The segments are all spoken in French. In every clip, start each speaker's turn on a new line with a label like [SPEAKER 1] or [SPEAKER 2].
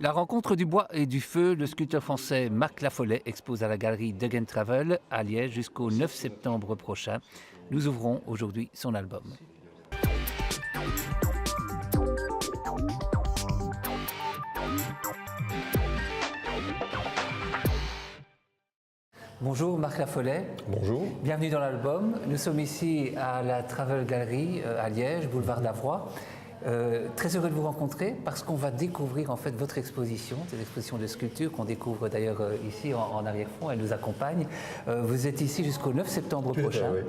[SPEAKER 1] La rencontre du bois et du feu, le sculpteur français Marc Lafollet expose à la galerie Degen Travel à Liège jusqu'au 9 septembre prochain. Nous ouvrons aujourd'hui son album. Bonjour Marc Lafollet.
[SPEAKER 2] Bonjour.
[SPEAKER 1] Bienvenue dans l'album. Nous sommes ici à la Travel Gallery à Liège, boulevard Lavroy. Très heureux de vous rencontrer parce qu'on va découvrir en fait votre exposition, cette exposition de sculpture qu'on découvre d'ailleurs ici en arrière-fond, elle nous accompagne. Vous êtes ici jusqu'au 9 septembre prochain. Oui.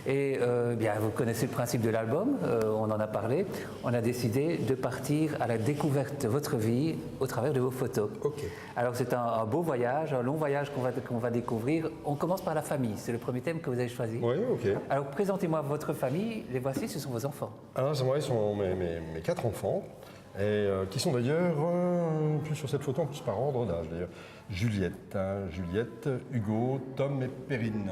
[SPEAKER 1] Et bien, vous connaissez le principe de l'album, on en a parlé. On a décidé de partir à la découverte de votre vie au travers de vos photos.
[SPEAKER 2] Okay.
[SPEAKER 1] Alors c'est un beau voyage, un long voyage qu'on va découvrir. On commence par la famille, c'est le premier thème que vous avez choisi.
[SPEAKER 2] Oui, ok.
[SPEAKER 1] Alors présentez-moi votre famille, les voici, ce sont vos enfants.
[SPEAKER 2] Alors, ce sont mes 4 enfants, et, qui sont d'ailleurs, plus sur cette photo, en plus par ordre d'âge d'ailleurs. Juliette, Hugo, Tom et Perrine.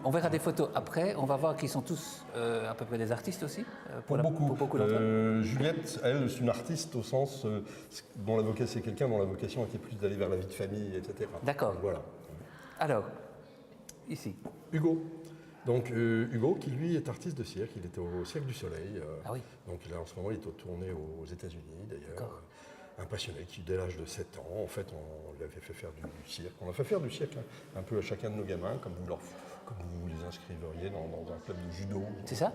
[SPEAKER 1] On verra des photos après, on va voir qu'ils sont tous à peu près des artistes aussi
[SPEAKER 2] pour beaucoup d'entre eux. Juliette, elle, c'est une artiste au sens dont c'est quelqu'un dont la vocation était plus d'aller vers la vie de famille, etc.
[SPEAKER 1] D'accord.
[SPEAKER 2] Voilà.
[SPEAKER 1] Alors, ici.
[SPEAKER 2] Hugo. Donc Hugo, qui lui est artiste de cirque, il était au Cirque du Soleil.
[SPEAKER 1] Ah oui.
[SPEAKER 2] Donc là, en ce moment, il est en tournée aux États-Unis d'ailleurs. Un passionné qui, dès l'âge de 7 ans, en fait, on lui avait fait faire du cirque. On a fait faire du cirque un peu à chacun de nos gamins, comme vous les inscriveriez dans un club de judo.
[SPEAKER 1] C'est ça.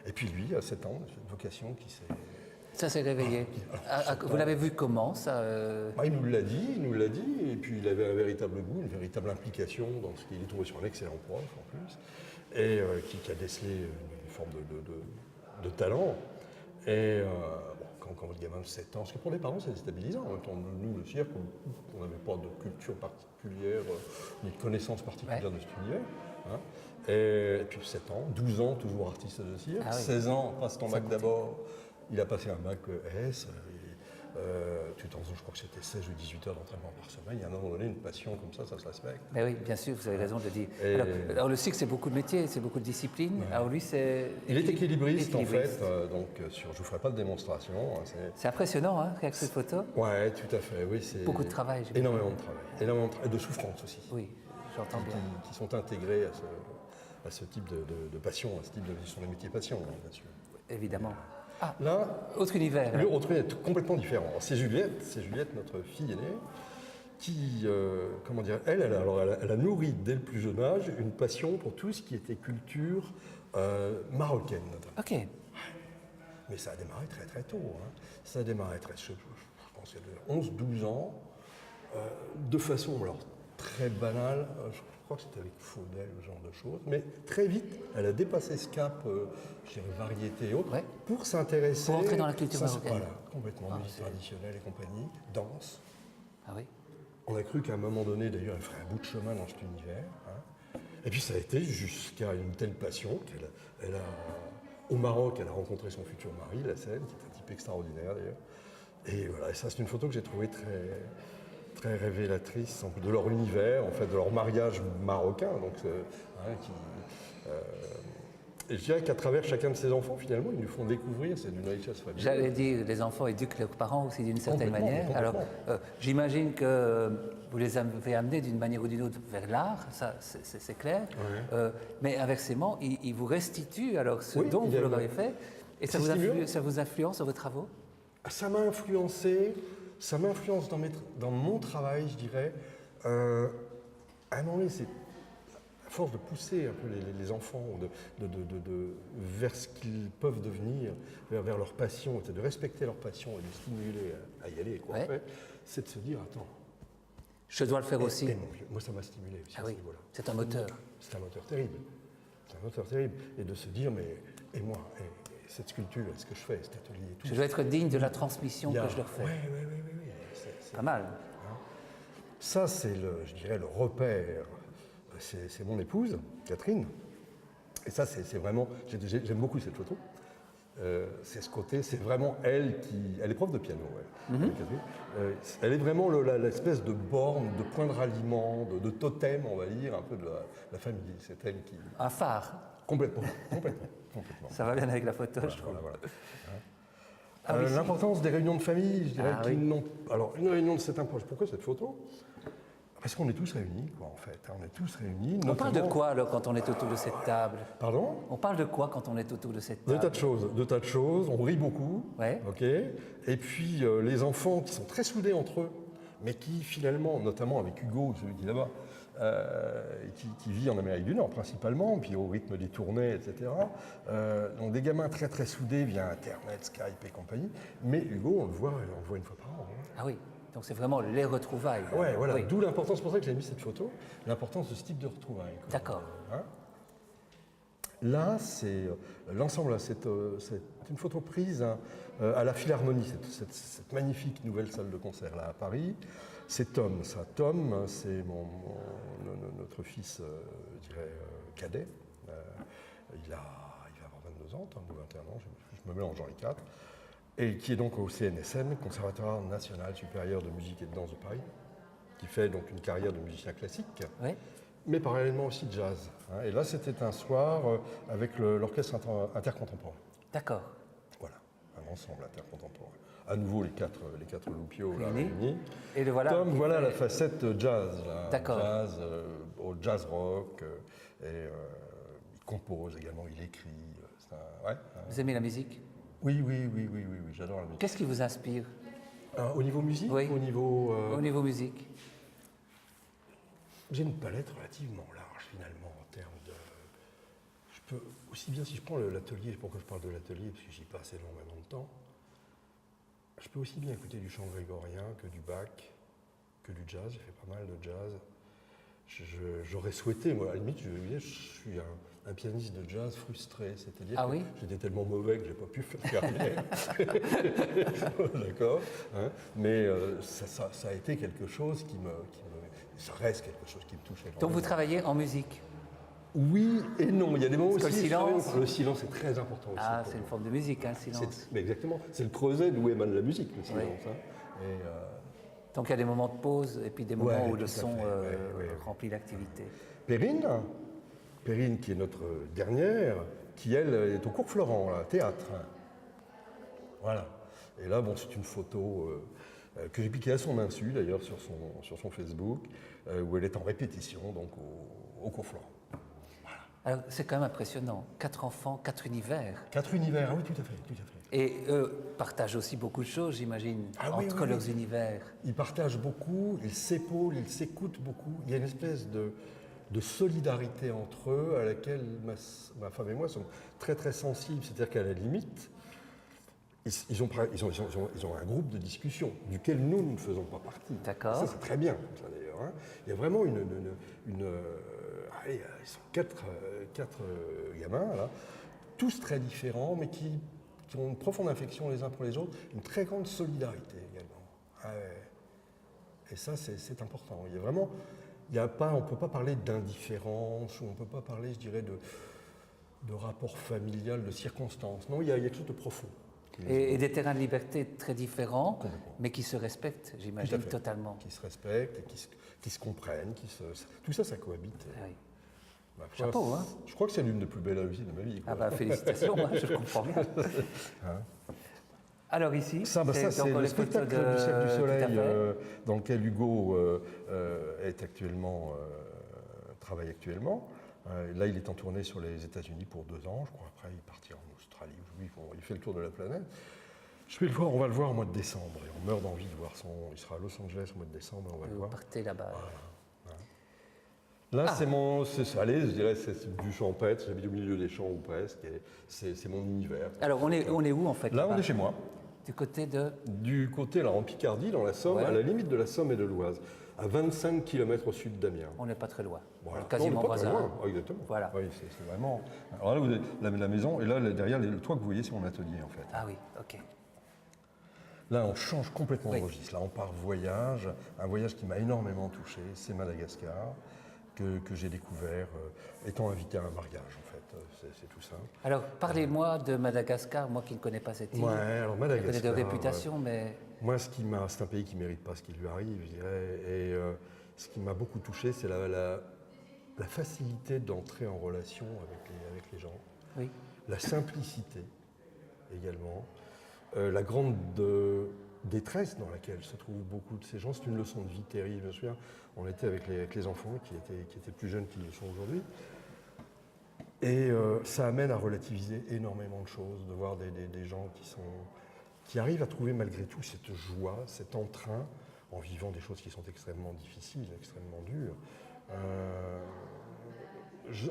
[SPEAKER 2] Et puis lui, à 7 ans, c'est une vocation qui s'est...
[SPEAKER 1] Ça s'est réveillé. Vous l'avez vu comment ça
[SPEAKER 2] Il nous l'a dit, et puis il avait un véritable goût, une véritable implication dans ce qu'il est tombé sur un excellent prof en plus, et qui a décelé une forme de talent. Et quand votre gamin de 7 ans, parce que pour les parents c'est déstabilisant, en même temps, nous le cirque, on n'avait pas de culture particulière, ni de connaissance particulière de cet univers. Hein. Et puis 7 ans, 12 ans, toujours artiste de cirque, 16 ans, passe ton bac d'abord. Il a passé un bac S, je crois que c'était 16 ou 18 heures d'entraînement par semaine. Il y a à un moment donné une passion comme ça se respecte.
[SPEAKER 1] Mais oui, bien sûr, vous avez raison de le dire. Alors le cirque, c'est beaucoup de métiers, c'est beaucoup de disciplines. Ouais. Alors lui, c'est...
[SPEAKER 2] Il est équilibriste en fait, donc je ne vous ferai pas de démonstration.
[SPEAKER 1] C'est impressionnant, hein, avec cette photo.
[SPEAKER 2] Oui, tout à fait. Oui, c'est
[SPEAKER 1] beaucoup de travail.
[SPEAKER 2] Énormément de travail, et de souffrance aussi.
[SPEAKER 1] Oui, j'entends bien.
[SPEAKER 2] Qui sont intégrés à ce type de passion, à ce type de gestion des métiers passion, bien sûr.
[SPEAKER 1] Évidemment.
[SPEAKER 2] Ah, là,
[SPEAKER 1] autre univers.
[SPEAKER 2] Autre univers complètement différent. C'est Juliette, notre fille aînée, qui, elle a nourri dès le plus jeune âge une passion pour tout ce qui était culture marocaine, notamment.
[SPEAKER 1] Ok.
[SPEAKER 2] Mais ça a démarré très très tôt. Hein. Ça a démarré je pense qu'il y a 11-12 ans, de façon très banale. Je crois que c'était avec Faudel, ce genre de choses. Mais très vite, elle a dépassé ce cap, je dirais, variété et autres, pour s'intéresser...
[SPEAKER 1] Pour entrer dans la culture marocaine.
[SPEAKER 2] Voilà, complètement. Musique traditionnelle et compagnie, danse.
[SPEAKER 1] Ah oui.
[SPEAKER 2] On a cru qu'à un moment donné, d'ailleurs, elle ferait un bout de chemin dans cet univers. Hein. Et puis ça a été jusqu'à une telle passion qu'elle a... Au Maroc, elle a rencontré son futur mari, Lassène, qui est un type extraordinaire, d'ailleurs. Et voilà, et ça, c'est une photo que j'ai trouvée très révélatrice de leur univers, en fait, de leur mariage marocain. Donc, et je dirais qu'à travers chacun de ces enfants, finalement, ils nous font découvrir, c'est d'une richesse familiale.
[SPEAKER 1] J'allais dire, les enfants éduquent leurs parents aussi d'une certaine manière. Alors, j'imagine que vous les avez amenés d'une manière ou d'une autre vers l'art, ça c'est clair. Ouais. Mais inversement, ils vous restituent alors ce dont vous leur avez fait. Et ça vous influence dans vos travaux?
[SPEAKER 2] Ça m'a influencé. Ça m'influence dans mon travail, je dirais. À un moment donné, c'est à force de pousser un peu les enfants vers ce qu'ils peuvent devenir, vers leur passion, de respecter leur passion et de stimuler à y aller, en fait, c'est de se dire, attends.
[SPEAKER 1] Je dois le faire aussi.
[SPEAKER 2] Moi, ça m'a stimulé aussi à ce niveau-là.
[SPEAKER 1] C'est un moteur.
[SPEAKER 2] C'est un moteur terrible. C'est un moteur terrible. Et de se dire, et moi, cette sculpture, ce que je fais, cet atelier, tout.
[SPEAKER 1] Je dois être digne de la transmission que je leur fais.
[SPEAKER 2] Oui.
[SPEAKER 1] C'est pas mal.
[SPEAKER 2] Ça, c'est, je dirais, le repère. C'est mon épouse, Catherine. Et ça, c'est vraiment... J'aime beaucoup cette photo. C'est ce côté, c'est vraiment elle qui... Elle est prof de piano, elle. Elle est vraiment l'espèce de borne, de point de ralliement, de totem, on va dire, un peu de la famille. C'est elle qui...
[SPEAKER 1] Un phare.
[SPEAKER 2] Complètement.
[SPEAKER 1] Ça va bien avec la photo, je trouve.
[SPEAKER 2] Voilà.
[SPEAKER 1] L'importance
[SPEAKER 2] des réunions de famille, je dirais Alors, une réunion de cette importance. Pourquoi cette photo? Parce qu'on est tous réunis, quoi, en fait. On est tous réunis.
[SPEAKER 1] On parle de quoi, alors, quand on est autour de cette table?
[SPEAKER 2] Pardon?
[SPEAKER 1] On parle de quoi quand on est autour de cette table?
[SPEAKER 2] De tas de choses. On rit beaucoup.
[SPEAKER 1] Ouais.
[SPEAKER 2] OK. Et puis, les enfants qui sont très soudés entre eux, mais qui, finalement, notamment avec Hugo, celui qui est là-bas, qui vit en Amérique du Nord principalement, puis au rythme des tournées, etc. Donc des gamins très très soudés via Internet, Skype et compagnie. Mais Hugo, on le voit une fois par an. Hein.
[SPEAKER 1] Ah oui, donc c'est vraiment les retrouvailles.
[SPEAKER 2] Ouais, voilà.
[SPEAKER 1] Oui.
[SPEAKER 2] D'où l'importance, c'est pour ça que j'ai mis cette photo, l'importance de ce type de retrouvailles.
[SPEAKER 1] D'accord.
[SPEAKER 2] Hein. Là, c'est l'ensemble. C'est une photo prise à la Philharmonie, cette magnifique nouvelle salle de concert là à Paris. C'est Tom, ça. Tom, c'est notre fils, je dirais, cadet. Il va avoir 22 ans, Tom, ou 21 ans, je me mélange dans les quatre. Et qui est donc au CNSM, Conservatoire National Supérieur de Musique et de Danse de Paris, qui fait donc une carrière de musicien classique, mais parallèlement aussi de jazz. Hein. Et là, c'était un soir avec l'orchestre intercontemporain.
[SPEAKER 1] D'accord.
[SPEAKER 2] Voilà, un ensemble intercontemporain. À nouveau, les quatre loupiaux là, réunis.
[SPEAKER 1] Et le voilà.
[SPEAKER 2] Tom, voilà la facette jazz.
[SPEAKER 1] D'accord.
[SPEAKER 2] Jazz, au jazz rock. Il compose également, il écrit.
[SPEAKER 1] Vous aimez la musique?
[SPEAKER 2] Oui, j'adore la musique.
[SPEAKER 1] Qu'est-ce qui vous inspire?
[SPEAKER 2] Au niveau musique?
[SPEAKER 1] Oui.
[SPEAKER 2] Au
[SPEAKER 1] niveau musique.
[SPEAKER 2] J'ai une palette relativement large, finalement, en termes de... Je peux, aussi bien si je prends l'atelier, pourquoi je parle de l'atelier, parce que j'y passe énormément de temps, je peux aussi bien écouter du chant grégorien que du Bach, que du jazz. J'ai fait pas mal de jazz. J'aurais souhaité, moi, à la limite, je suis un pianiste de jazz frustré, c'est-à-dire que j'étais tellement mauvais que j'ai pas pu faire bien. D'accord. Hein, mais ça a été quelque chose qui me... Ça reste quelque chose qui me touche énormément.
[SPEAKER 1] Donc vous travaillez en musique?
[SPEAKER 2] Oui et non. Il y a des moments où
[SPEAKER 1] le silence.
[SPEAKER 2] Le silence est très important aussi.
[SPEAKER 1] Ah, c'est une forme de musique, hein, le silence.
[SPEAKER 2] Mais exactement. C'est le creuset d'où émane la musique, le silence. Hein.
[SPEAKER 1] Donc il y a des moments de pause et puis des moments où le son remplit l'activité.
[SPEAKER 2] Perrine, qui est notre dernière, qui elle est au cours Florent, là, théâtre. Voilà. Et là, bon, c'est une photo que j'ai piquée à son insu, d'ailleurs, sur son Facebook, où elle est en répétition, donc au cours Florent. Voilà.
[SPEAKER 1] Alors, c'est quand même impressionnant. 4 enfants, 4 univers.
[SPEAKER 2] 4 univers, ah oui, tout à fait.
[SPEAKER 1] Et eux partagent aussi beaucoup de choses, j'imagine, entre leurs univers.
[SPEAKER 2] Ils partagent beaucoup, ils s'épaulent, ils s'écoutent beaucoup. Il y a une espèce de solidarité entre eux à laquelle ma femme et moi sommes très très sensibles. C'est-à-dire qu'à la limite, ils ont un groupe de discussion duquel nous ne faisons pas partie.
[SPEAKER 1] D'accord.
[SPEAKER 2] Ça, c'est très bien, ça d'ailleurs. Hein. Il y a vraiment allez, ils sont quatre gamins, là, tous très différents, mais qui ont une profonde affection les uns pour les autres, une très grande solidarité également. Et ça, c'est important. Il y a vraiment... on ne peut pas parler d'indifférence, ou on ne peut pas parler, je dirais, de rapport familial, de circonstances. Non, il y a quelque chose de profond.
[SPEAKER 1] Et des terrains de liberté très différents, mais qui se respectent, j'imagine, totalement.
[SPEAKER 2] Qui se respectent, et qui se comprennent, tout ça, ça cohabite.
[SPEAKER 1] Oui. Chapeau, hein.
[SPEAKER 2] Je crois que c'est l'une des plus belles réussites de ma vie. Quoi.
[SPEAKER 1] Ah bah félicitations, je comprends bien.
[SPEAKER 2] Hein.
[SPEAKER 1] Alors ici,
[SPEAKER 2] c'est le spectacle du Cercle du Soleil dans lequel Hugo travaille actuellement. Là, il est en tournée sur les États-Unis pour 2 ans, je crois. Après, il partira en Australie. Il fait le tour de la planète. On va le voir au mois de décembre. Et on meurt d'envie de voir il sera à Los Angeles au mois de décembre. On va le voir.
[SPEAKER 1] Vous partez là-bas.
[SPEAKER 2] Là, je dirais, c'est du champêtre. J'habite au milieu des champs ou presque. Et c'est mon univers.
[SPEAKER 1] Alors, on est où en fait?
[SPEAKER 2] Là, on est chez moi.
[SPEAKER 1] Du côté de...
[SPEAKER 2] Du côté, là, en Picardie, dans la Somme, à la limite de la Somme et de l'Oise, à 25 km au sud d'Amiens.
[SPEAKER 1] On n'est pas très loin.
[SPEAKER 2] Voilà.
[SPEAKER 1] Quasiment voisins.
[SPEAKER 2] Exactement.
[SPEAKER 1] Voilà.
[SPEAKER 2] Oui, c'est vraiment... Alors là, vous avez la maison, et là, derrière, le toit que vous voyez, c'est mon atelier, en fait.
[SPEAKER 1] Ah oui, ok.
[SPEAKER 2] Là, on change complètement
[SPEAKER 1] Oui.
[SPEAKER 2] de registre. Là, on part voyage, un voyage qui m'a énormément touché, c'est Madagascar, que j'ai découvert étant invité à un mariage, en fait. C'est tout simple.
[SPEAKER 1] Alors, parlez-moi de Madagascar, moi qui ne connais pas cette île.
[SPEAKER 2] Ouais, alors
[SPEAKER 1] Je connais de
[SPEAKER 2] Madagascar.
[SPEAKER 1] réputation, mais...
[SPEAKER 2] Moi, c'est un pays qui ne mérite pas ce qui lui arrive, je dirais. Et ce qui m'a beaucoup touché, c'est la facilité d'entrer en relation avec les gens,
[SPEAKER 1] Oui.
[SPEAKER 2] la simplicité également, la grande détresse dans laquelle se trouvent beaucoup de ces gens. C'est une leçon de vie terrible. Je me souviens, on était avec les enfants qui étaient plus jeunes qu'ils le sont aujourd'hui. Et ça amène à relativiser énormément de choses, de voir des gens qui arrivent à trouver malgré tout cette joie, cet entrain, en vivant des choses qui sont extrêmement difficiles, extrêmement dures.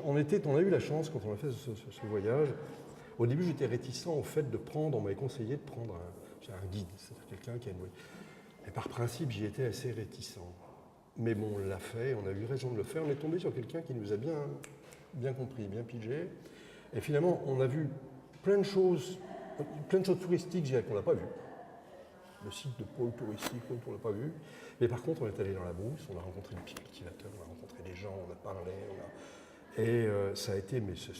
[SPEAKER 2] On a eu la chance, quand on a fait ce voyage, au début j'étais réticent au fait de prendre, on m'avait conseillé de prendre un guide, c'est-à-dire quelqu'un qui a une... Et par principe, j'y étais assez réticent. Mais bon, on l'a fait, on a eu raison de le faire, on est tombé sur quelqu'un qui nous a bien compris, bien pigé. Et finalement, on a vu plein de choses touristiques, je dirais, qu'on n'a pas vues. Le site de pôle touristique, on ne l'a pas vu. Mais par contre, on est allé dans la brousse, on a rencontré des petits cultivateurs, on a rencontré des gens, on a parlé. Et ça a été, mais c'est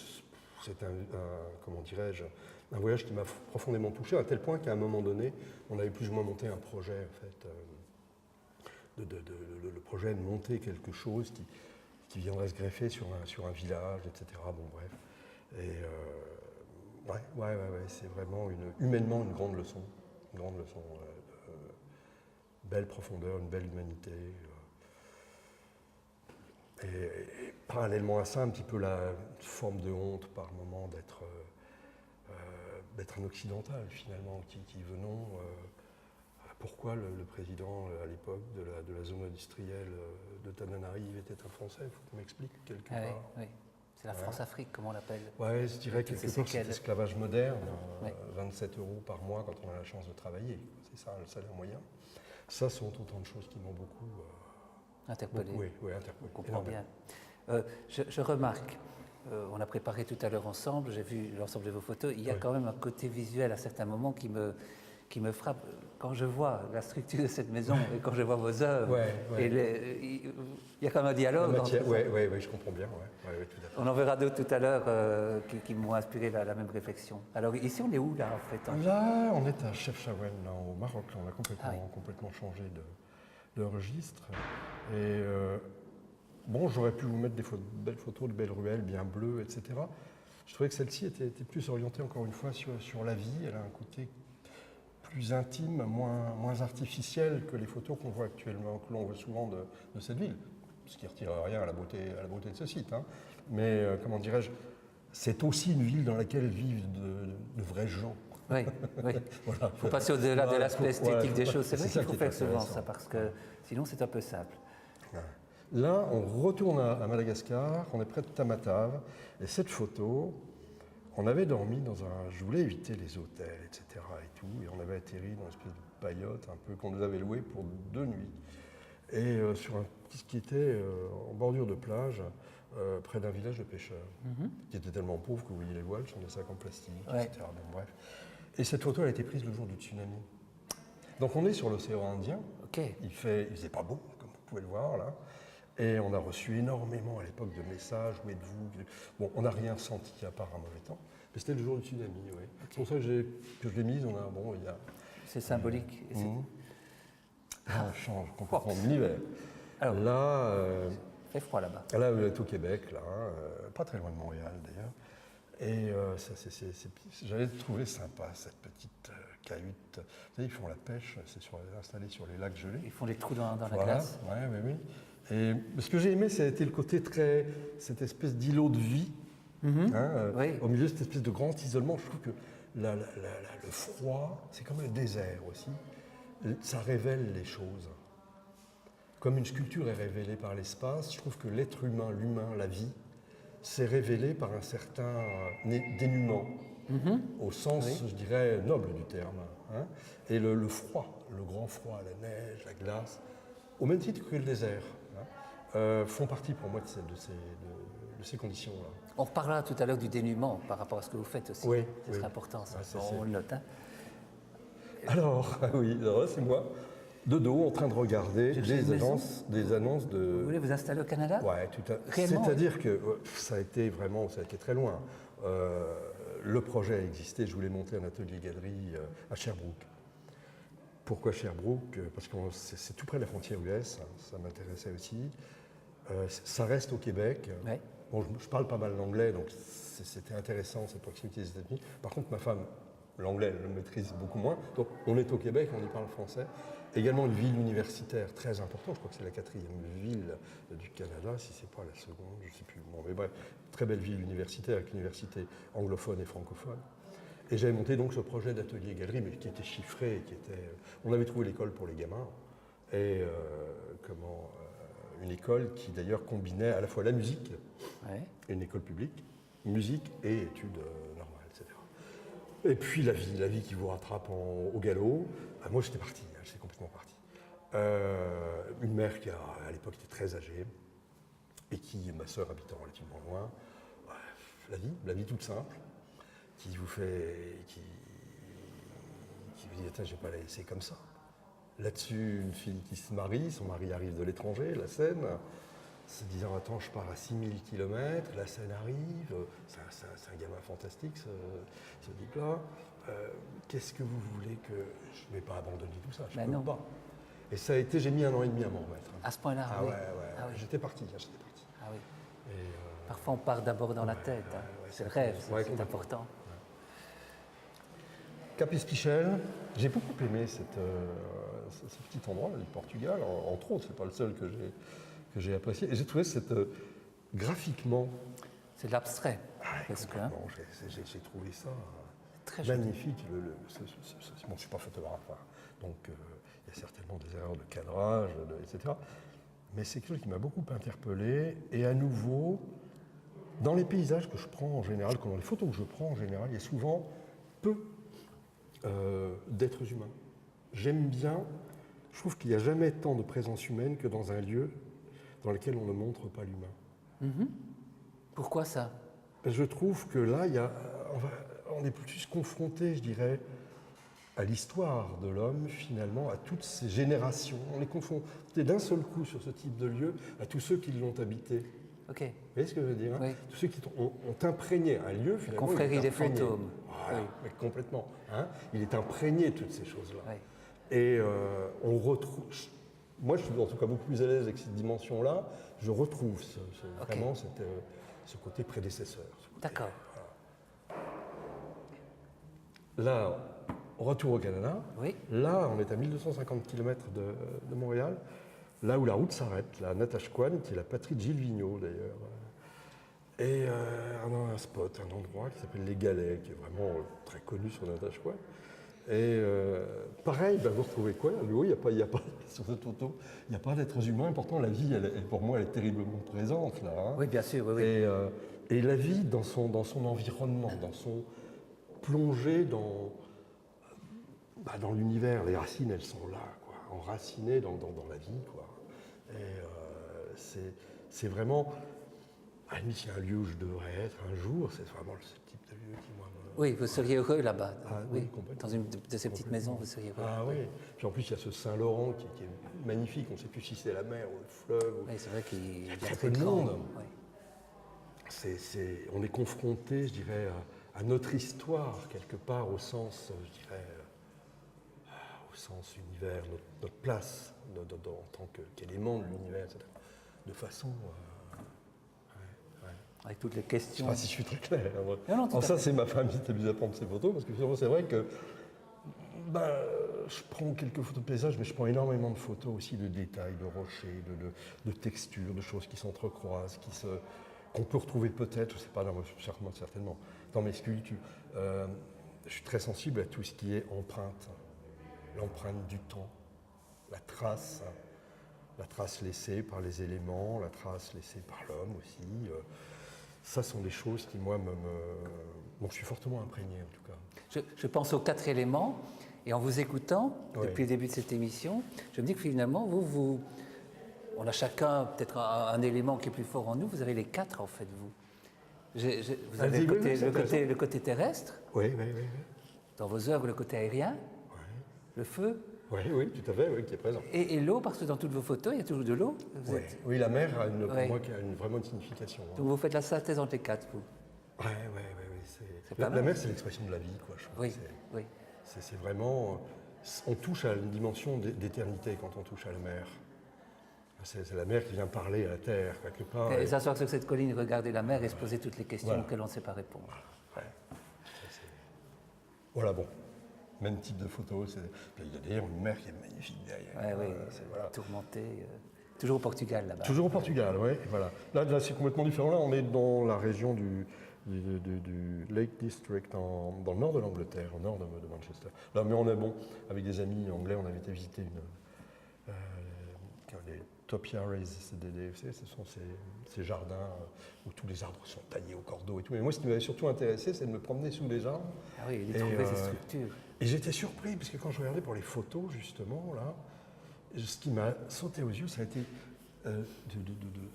[SPEAKER 2] comment dirais-je, un voyage qui m'a profondément touché, à tel point qu'à un moment donné, on avait plus ou moins monté un projet, en fait, le projet de monter quelque chose qui viendrait se greffer sur un village, etc. Bon, bref. Et ouais, c'est vraiment humainement une grande leçon. Une grande leçon de belle profondeur, une belle humanité. Et parallèlement à ça, un petit peu la forme de honte par moment d'être un occidental finalement, qui venons. Pourquoi le président à l'époque de la zone industrielle de Tananarive était un Français? Il faut qu'on m'explique quelque part.
[SPEAKER 1] Oui. C'est la France-Afrique, comment on l'appelle?
[SPEAKER 2] Ouais, je dirais quelque part c'est l'esclavage moderne, 27 € par mois quand on a la chance de travailler. C'est ça le salaire moyen. Ça sont autant de choses qui m'ont beaucoup
[SPEAKER 1] interpellé.
[SPEAKER 2] Oui, interpellé.
[SPEAKER 1] On comprend bien. Je remarque, on a préparé tout à l'heure ensemble, j'ai vu l'ensemble de vos photos, il y a quand même un côté visuel à certains moments qui me frappe. Quand je vois la structure de cette maison et quand je vois vos œuvres, il y a quand même un dialogue.
[SPEAKER 2] Oui, je comprends bien. Ouais, tout à fait.
[SPEAKER 1] On en verra d'autres tout à l'heure qui m'ont inspiré la même réflexion. Alors ici, on est où là en fait?
[SPEAKER 2] Là, on est à Chefchaouen, au Maroc. Là, on a complètement changé de registre. Et bon, j'aurais pu vous mettre des belles photos de belles ruelles bien bleues, etc. Je trouvais que celle-ci était plus orientée, encore une fois, sur la vie. Elle a un côté plus intime, moins artificiel que les photos qu'on voit actuellement, que l'on voit souvent de cette ville. Ce qui ne retire rien à la beauté de ce site. Hein. Mais, comment dirais-je, c'est aussi une ville dans laquelle vivent de vrais gens.
[SPEAKER 1] Oui. Voilà. Il faut passer au-delà de l'aspect esthétique des choses. C'est vrai qu'il faut faire souvent ça, parce que sinon c'est un peu simple.
[SPEAKER 2] Là, on retourne à Madagascar, on est près de Tamatave, et cette photo, on avait dormi je voulais éviter les hôtels, etc. et tout, et on avait atterri dans une espèce de paillote un peu qu'on nous avait loué pour 2 nuits. Et sur ce qui était en bordure de plage, près d'un village de pêcheurs, qui était tellement pauvre que vous voyez les voiles sur des sacs en plastique, etc. Bon, bref. Et cette photo, elle a été prise le jour du tsunami. Donc on est sur l'océan Indien.
[SPEAKER 1] Okay.
[SPEAKER 2] Il faisait pas beau, comme vous pouvez le voir là. Et on a reçu énormément à l'époque de messages, où êtes-vous? Bon, on n'a rien senti à part un mauvais temps. Mais c'était le jour du tsunami, oui. Okay. C'est pour ça que je l'ai mise.
[SPEAKER 1] C'est symbolique.
[SPEAKER 2] On change complètement d'univers.
[SPEAKER 1] Alors,
[SPEAKER 2] là,
[SPEAKER 1] il fait froid là-bas.
[SPEAKER 2] Là, vous êtes au Québec, là, pas très loin de Montréal d'ailleurs. Et j'avais trouvé sympa cette petite cahute. Vous savez, ils font la pêche, c'est installé sur les lacs gelés.
[SPEAKER 1] Ils font des trous dans la glace.
[SPEAKER 2] Oui. Et ce que j'ai aimé, ça a été le côté cette espèce d'îlot de vie, au milieu de cette espèce de grand isolement. Je trouve que le froid, c'est comme le désert aussi. Ça révèle les choses. Comme une sculpture est révélée par l'espace, je trouve que l'être humain, la vie, s'est révélé par un certain dénuement, au sens, je dirais, noble du terme. Hein. Et le froid, le grand froid, la neige, la glace, au même titre que le désert, font partie pour moi de ces conditions-là.
[SPEAKER 1] On reparlera tout à l'heure du dénuement par rapport à ce que vous faites aussi.
[SPEAKER 2] Oui,
[SPEAKER 1] Ce sera important, ça. On le note. Hein.
[SPEAKER 2] Alors, oui, alors là, c'est moi, de dos, en train de regarder
[SPEAKER 1] J'ai une maison.
[SPEAKER 2] des annonces de...
[SPEAKER 1] Vous voulez vous installer au Canada?
[SPEAKER 2] Ouais, tout à...
[SPEAKER 1] Réellement,
[SPEAKER 2] C'est-à-dire que ça a été très loin. Le projet a existé, je voulais monter un atelier-galerie à Sherbrooke. Pourquoi Sherbrooke? Parce que c'est tout près de la frontière US, hein, ça m'intéressait aussi. Ça reste au Québec.
[SPEAKER 1] Ouais.
[SPEAKER 2] Bon, je parle pas mal l'anglais, donc c'était intéressant cette proximité des États-Unis. Par contre, ma femme, l'anglais, elle le maîtrise beaucoup moins. Donc, on est au Québec, on y parle français. Également une ville universitaire très importante, je crois que c'est la 4e ville du Canada, si c'est pas la seconde, je ne sais plus. Bon, mais bref, très belle ville universitaire avec une université anglophone et francophone. Et j'avais monté donc ce projet d'atelier-galerie, mais qui était chiffré, on avait trouvé l'école pour les gamins, et une école qui d'ailleurs combinait à la fois la musique,
[SPEAKER 1] Ouais.
[SPEAKER 2] une école publique, musique et études normales, etc. Et puis la vie qui vous rattrape au galop. Moi j'étais parti, j'étais complètement parti. Une mère qui à l'époque était très âgée et qui, ma sœur habitant relativement loin, la vie toute simple, qui vous vous dit attends, je ne vais pas la laisser comme ça. Là-dessus, une fille qui se marie, son mari arrive de l'étranger, la Seine, se disant attends, je pars à 6000 km, la Seine arrive, c'est un gamin fantastique ce type-là. Qu'est-ce que vous voulez que. Je ne vais pas abandonner tout ça, je ne peux pas. Et ça a été, j'ai mis 1 an et demi à m'en remettre.
[SPEAKER 1] À ce point-là,
[SPEAKER 2] ah
[SPEAKER 1] oui.
[SPEAKER 2] ouais,
[SPEAKER 1] Ah oui.
[SPEAKER 2] J'étais parti.
[SPEAKER 1] Ah oui. Parfois, on part d'abord dans la tête. Hein. C'est le rêve, c'est important.
[SPEAKER 2] Capespichel, j'ai beaucoup aimé ce petit endroit du Portugal, entre autres, c'est pas le seul que j'ai apprécié. Et j'ai trouvé graphiquement.
[SPEAKER 1] C'est de l'abstrait, presque. Hein.
[SPEAKER 2] J'ai trouvé ça
[SPEAKER 1] très
[SPEAKER 2] magnifique. Bon, je ne suis pas photographe, hein, donc il y a certainement des erreurs de cadrage, etc. Mais c'est quelque chose qui m'a beaucoup interpellé. Et à nouveau, dans les paysages que je prends en général, dans les photos que je prends en général, il y a souvent peu d'êtres humains. J'aime bien, je trouve qu'il n'y a jamais tant de présence humaine que dans un lieu dans lequel on ne montre pas l'humain.
[SPEAKER 1] Mm-hmm. Pourquoi ça?
[SPEAKER 2] Je trouve que là, on est plus confronté, je dirais, à l'histoire de l'homme, finalement, à toutes ces générations. On est confronté d'un seul coup sur ce type de lieu à tous ceux qui l'ont habité.
[SPEAKER 1] Ok.
[SPEAKER 2] Vous voyez ce que je veux dire, hein?
[SPEAKER 1] Oui.
[SPEAKER 2] Tous ceux qui ont imprégné un lieu, finalement.
[SPEAKER 1] La confrérie des fantômes.
[SPEAKER 2] Voilà, oui. Complètement. Hein? Il est imprégné de toutes ces choses-là.
[SPEAKER 1] Oui.
[SPEAKER 2] Et on retrouve. Moi, je suis en tout cas beaucoup plus à l'aise avec cette dimension-là. Je retrouve vraiment ce côté prédécesseur.
[SPEAKER 1] D'accord.
[SPEAKER 2] Là, retour au Canada.
[SPEAKER 1] Oui.
[SPEAKER 2] Là, on est à 1250 km de Montréal. Là où la route s'arrête, la Natashquan, qui est la patrie de Gilles Vigneault d'ailleurs. Et un spot, un endroit qui s'appelle Les Galets, qui est vraiment très connu sur Natashquan. Et pareil, vous retrouvez quoi? Oui, il n'y a pas sur cette photo, il n'y a pas d'êtres humains. Pourtant, la vie, pour moi, elle est terriblement présente là. Hein.
[SPEAKER 1] Oui, bien sûr. Oui, oui.
[SPEAKER 2] Et la vie dans son environnement, dans son plongée dans l'univers. Les racines, elles sont là, quoi, enracinées dans la vie, quoi. Et c'est vraiment, à la limite, il y a un lieu où je devrais être un jour. C'est vraiment ce type de lieu qui, moi,
[SPEAKER 1] oui, vous seriez heureux là-bas.
[SPEAKER 2] Oui,
[SPEAKER 1] dans une de ces petites maisons, vous seriez heureux.
[SPEAKER 2] Ah oui. Puis en plus, il y a ce Saint-Laurent qui est magnifique. On ne sait plus si c'est la mer ou le fleuve.
[SPEAKER 1] Oui, c'est vrai qu'il y a
[SPEAKER 2] très peu de monde.
[SPEAKER 1] Oui.
[SPEAKER 2] On est confronté, je dirais, à notre histoire, quelque part, au sens, je dirais, au sens univers, notre place en tant qu'élément de l'univers, etc. De façon...
[SPEAKER 1] Avec toutes les questions.
[SPEAKER 2] Je ne sais pas si je suis très clair.
[SPEAKER 1] Non,
[SPEAKER 2] ça, c'est ma famille qui s'amuse à prendre ces photos, parce que c'est vrai que je prends quelques photos de paysages, mais je prends énormément de photos aussi de détails, de rochers, de textures, de choses qui s'entrecroisent, qu'on peut retrouver peut-être, je ne sais pas, certainement, dans mes sculptures. Je suis très sensible à tout ce qui est empreinte, l'empreinte du temps, la trace laissée par les éléments, la trace laissée par l'homme aussi. Ça sont des choses qui, moi, je suis fortement imprégné, en tout cas.
[SPEAKER 1] Je pense aux 4 éléments, et en vous écoutant, depuis le début de cette émission, je me dis que finalement, on a chacun peut-être un élément qui est plus fort en nous, vous avez les 4, en fait, vous. Vous avez le côté terrestre,
[SPEAKER 2] Oui.
[SPEAKER 1] dans vos œuvres, le côté aérien, le feu.
[SPEAKER 2] Oui, oui, tout à fait, oui, qui est présent.
[SPEAKER 1] Et l'eau, parce que dans toutes vos photos, il y a toujours de l'eau.
[SPEAKER 2] Oui, oui, la mer, pour
[SPEAKER 1] Ouais.
[SPEAKER 2] moi, qui a vraiment une signification. Hein.
[SPEAKER 1] Donc vous faites la synthèse entre les quatre, vous.
[SPEAKER 2] Ouais, ouais, ouais, ouais,
[SPEAKER 1] C'est pas
[SPEAKER 2] la
[SPEAKER 1] mal.
[SPEAKER 2] mer, c'est l'expression de la vie, quoi. Je trouve.
[SPEAKER 1] Oui, oui.
[SPEAKER 2] C'est vraiment. On touche à une dimension d'éternité quand on touche à la mer. C'est la mer qui vient parler à la terre, quelque part.
[SPEAKER 1] Et s'asseoir sur cette colline, regarder la mer et se poser toutes les questions
[SPEAKER 2] Voilà.
[SPEAKER 1] auxquelles on ne sait pas répondre.
[SPEAKER 2] Ouais. Voilà, bon. Même type de photo. Il y a d'ailleurs une mer qui est magnifique derrière.
[SPEAKER 1] Ouais, oui,
[SPEAKER 2] Voilà.
[SPEAKER 1] tourmenté. Toujours au Portugal, là-bas.
[SPEAKER 2] Toujours au Portugal, oui. Voilà. Là c'est complètement différent. Là, on est dans la région du Lake District, dans le nord de l'Angleterre, au nord de Manchester. Là, mais on est bon, avec des amis anglais, on avait été visiter les topiaries, ce sont ces jardins où tous les arbres sont taillés au cordeau et tout. Mais moi, ce qui m'avait surtout intéressé, c'est de me promener sous les arbres.
[SPEAKER 1] Ah oui, et trouver ces structures.
[SPEAKER 2] Et j'étais surpris, parce que quand je regardais pour les photos, justement, là, ce qui m'a sauté aux yeux, ça a été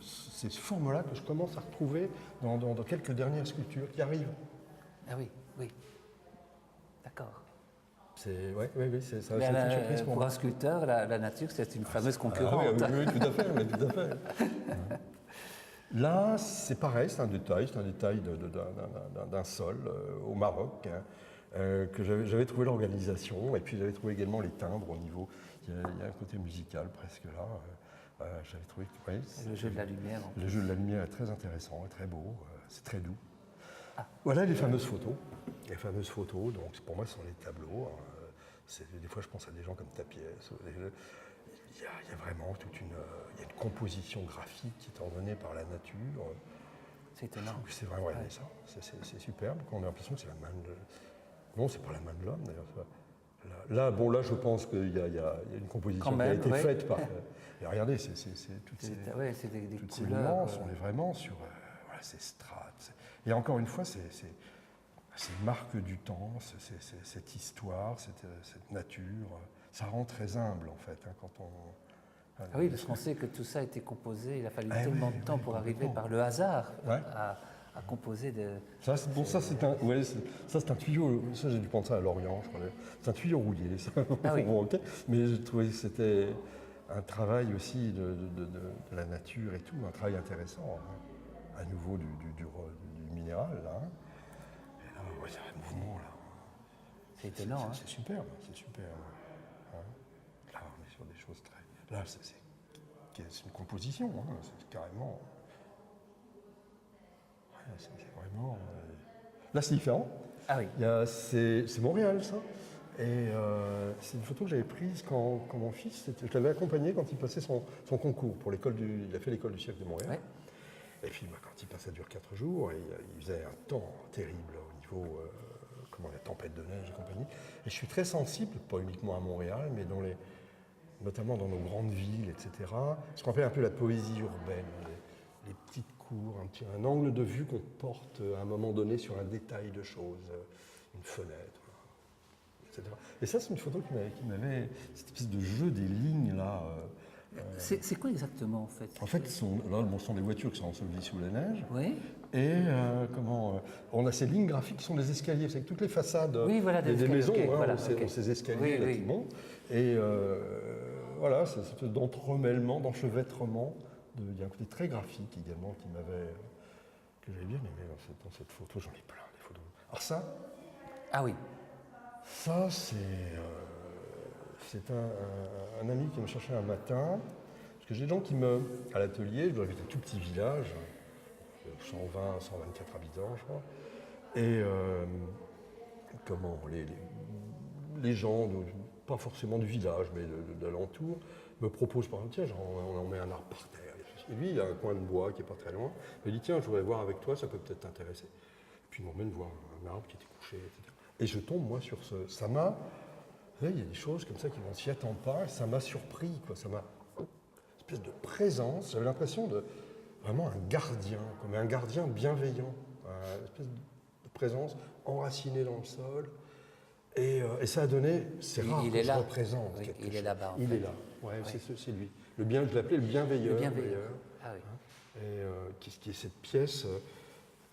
[SPEAKER 2] ces formes-là que je commence à retrouver dans quelques dernières sculptures qui arrivent.
[SPEAKER 1] Ah oui, oui. D'accord.
[SPEAKER 2] Oui, ça c'est
[SPEAKER 1] Mais
[SPEAKER 2] une surprise pour
[SPEAKER 1] pour
[SPEAKER 2] moi.
[SPEAKER 1] un sculpteur, la nature, c'est une fameuse
[SPEAKER 2] Ah oui,
[SPEAKER 1] concurrente.
[SPEAKER 2] oui, tout à fait, oui, tout à fait. Là, c'est pareil, c'est un détail d'un sol au Maroc, hein, que j'avais trouvé l'organisation, et puis j'avais trouvé également les timbres au niveau, il y a un côté musical presque là. J'avais trouvé que
[SPEAKER 1] Le jeu de la lumière. En
[SPEAKER 2] le jeu de la lumière est très intéressant, est très beau, c'est très doux. Voilà les fameuses photos. Les fameuses photos, donc pour moi, ce sont les tableaux. Hein. Des fois, je pense à des gens comme Tapies. Il y a vraiment il y a une composition graphique étant donnée par la nature.
[SPEAKER 1] C'est étonnant.
[SPEAKER 2] C'est vraiment ça. C'est superbe. On a l'impression que c'est la main de... Non, c'est pas la main de l'homme d'ailleurs. Là, je pense qu'il y a une composition
[SPEAKER 1] même,
[SPEAKER 2] qui a été faite par. Et regardez, toutes ces
[SPEAKER 1] des
[SPEAKER 2] toutes ces
[SPEAKER 1] couleurs.
[SPEAKER 2] nuances, on est vraiment sur ces strates. Et encore une fois, c'est marque du temps, cette histoire, cette nature. Ça rend très humble en fait quand on.
[SPEAKER 1] Ah oui, parce qu'on sait que tout ça a été composé, il a fallu tellement de temps pour arriver par le hasard à composer de...
[SPEAKER 2] Ça, c'est un tuyau, ça j'ai dû penser ça à Lorient, je crois. C'est un tuyau rouillé, ça.
[SPEAKER 1] Ah oui.
[SPEAKER 2] Bon, okay. Mais je trouvais que c'était un travail aussi de la nature et tout, un travail intéressant, hein. À nouveau du minéral, là. Et là, il y a un mouvement, là.
[SPEAKER 1] C'est étonnant, hein.
[SPEAKER 2] C'est superbe, c'est superbe. Hein. Là, on est sur des choses très... Là, c'est une composition, hein. C'est carrément... Ouais, c'est vraiment... Là, c'est différent.
[SPEAKER 1] Ah oui.
[SPEAKER 2] C'est Montréal, ça. Et c'est une photo que j'avais prise quand mon fils, je l'avais accompagné quand il passait son concours pour l'école il a fait l'école du cirque de Montréal.
[SPEAKER 1] Ouais.
[SPEAKER 2] Et puis quand il passait, ça dure 4 jours, et il faisait un temps terrible au niveau, la tempête de neige et compagnie. Et je suis très sensible, pas uniquement à Montréal, mais notamment dans nos grandes villes, etc. Ce qu'on appelle un peu la poésie urbaine, les petites cours, un angle de vue qu'on porte à un moment donné sur un détail de choses, une fenêtre, etc. Et ça, c'est une photo qui m'avait cette espèce de jeu des lignes là.
[SPEAKER 1] C'est quoi exactement en fait?
[SPEAKER 2] En fait, ce sont des voitures qui sont ensevelies sous la neige.
[SPEAKER 1] Oui.
[SPEAKER 2] Et on a ces lignes graphiques qui sont des escaliers. C'est que toutes les façades des maisons ont ces escaliers qui montent. Et voilà, c'est cette espèce d'entremêlement, d'enchevêtrement. Il y a un côté très graphique également que j'avais bien aimé dans cette photo. J'en ai plein, des photos. Alors ça,
[SPEAKER 1] Ah oui.
[SPEAKER 2] ça c'est un ami qui me cherchait un matin. Parce que j'ai des gens à l'atelier, je dois habiter un tout petit village, 120, 124 habitants, je crois. Et les gens, pas forcément du village, mais de l'alentour, me proposent par exemple, tiens, on met un arbre par terre. Et lui, il a un coin de bois qui n'est pas très loin. Il dit, tiens, je voudrais voir avec toi, ça peut peut-être t'intéresser. Et puis il m'emmène voir un arbre qui était couché, etc. Et je tombe, moi, sur ça m'a... Vous savez, il y a des choses comme ça qui on s'y attend pas, et ça m'a surpris, quoi. Ça m'a... Une espèce de présence, j'avais l'impression de... Vraiment un gardien, comme un gardien bienveillant. Une espèce de présence enracinée dans le sol. Et ça a donné... C'est rare que je représente quelque chose.
[SPEAKER 1] Il est là-bas, en
[SPEAKER 2] fait. Il est là, c'est lui. Je l'appelais le bienveilleur.
[SPEAKER 1] Le bienveilleur. Ah oui.
[SPEAKER 2] Et qui est cette pièce...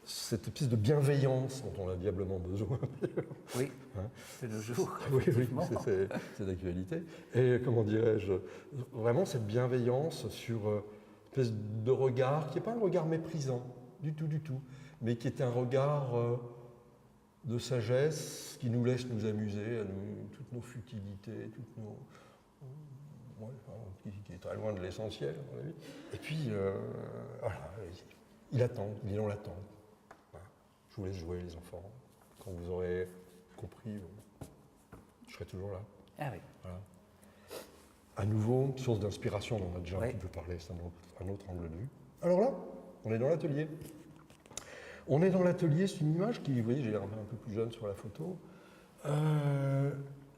[SPEAKER 2] cette espèce de bienveillance dont on a diablement besoin.
[SPEAKER 1] Oui,
[SPEAKER 2] Hein?
[SPEAKER 1] c'est le jour.
[SPEAKER 2] Oui,
[SPEAKER 1] effectivement.
[SPEAKER 2] c'est d'actualité. Et comment dirais-je, vraiment cette bienveillance sur une espèce de regard qui n'est pas un regard méprisant, du tout, mais qui est un regard de sagesse qui nous laisse nous amuser à toutes nos futilités, toutes nos. Ouais, qui est très loin de l'essentiel, à mon avis. Et puis, voilà, il attend, il est dans l'attente. Voilà. Je vous laisse jouer, les enfants. Quand vous aurez compris, je serai toujours là.
[SPEAKER 1] Ah oui.
[SPEAKER 2] Voilà. À nouveau, source d'inspiration, on en a déjà un
[SPEAKER 1] Oui.
[SPEAKER 2] petit peu parlé, c'est un autre angle de vue. Alors là, on est dans l'atelier. On est dans l'atelier, c'est une image qui, vous voyez, j'ai l'air un peu plus jeune sur la photo.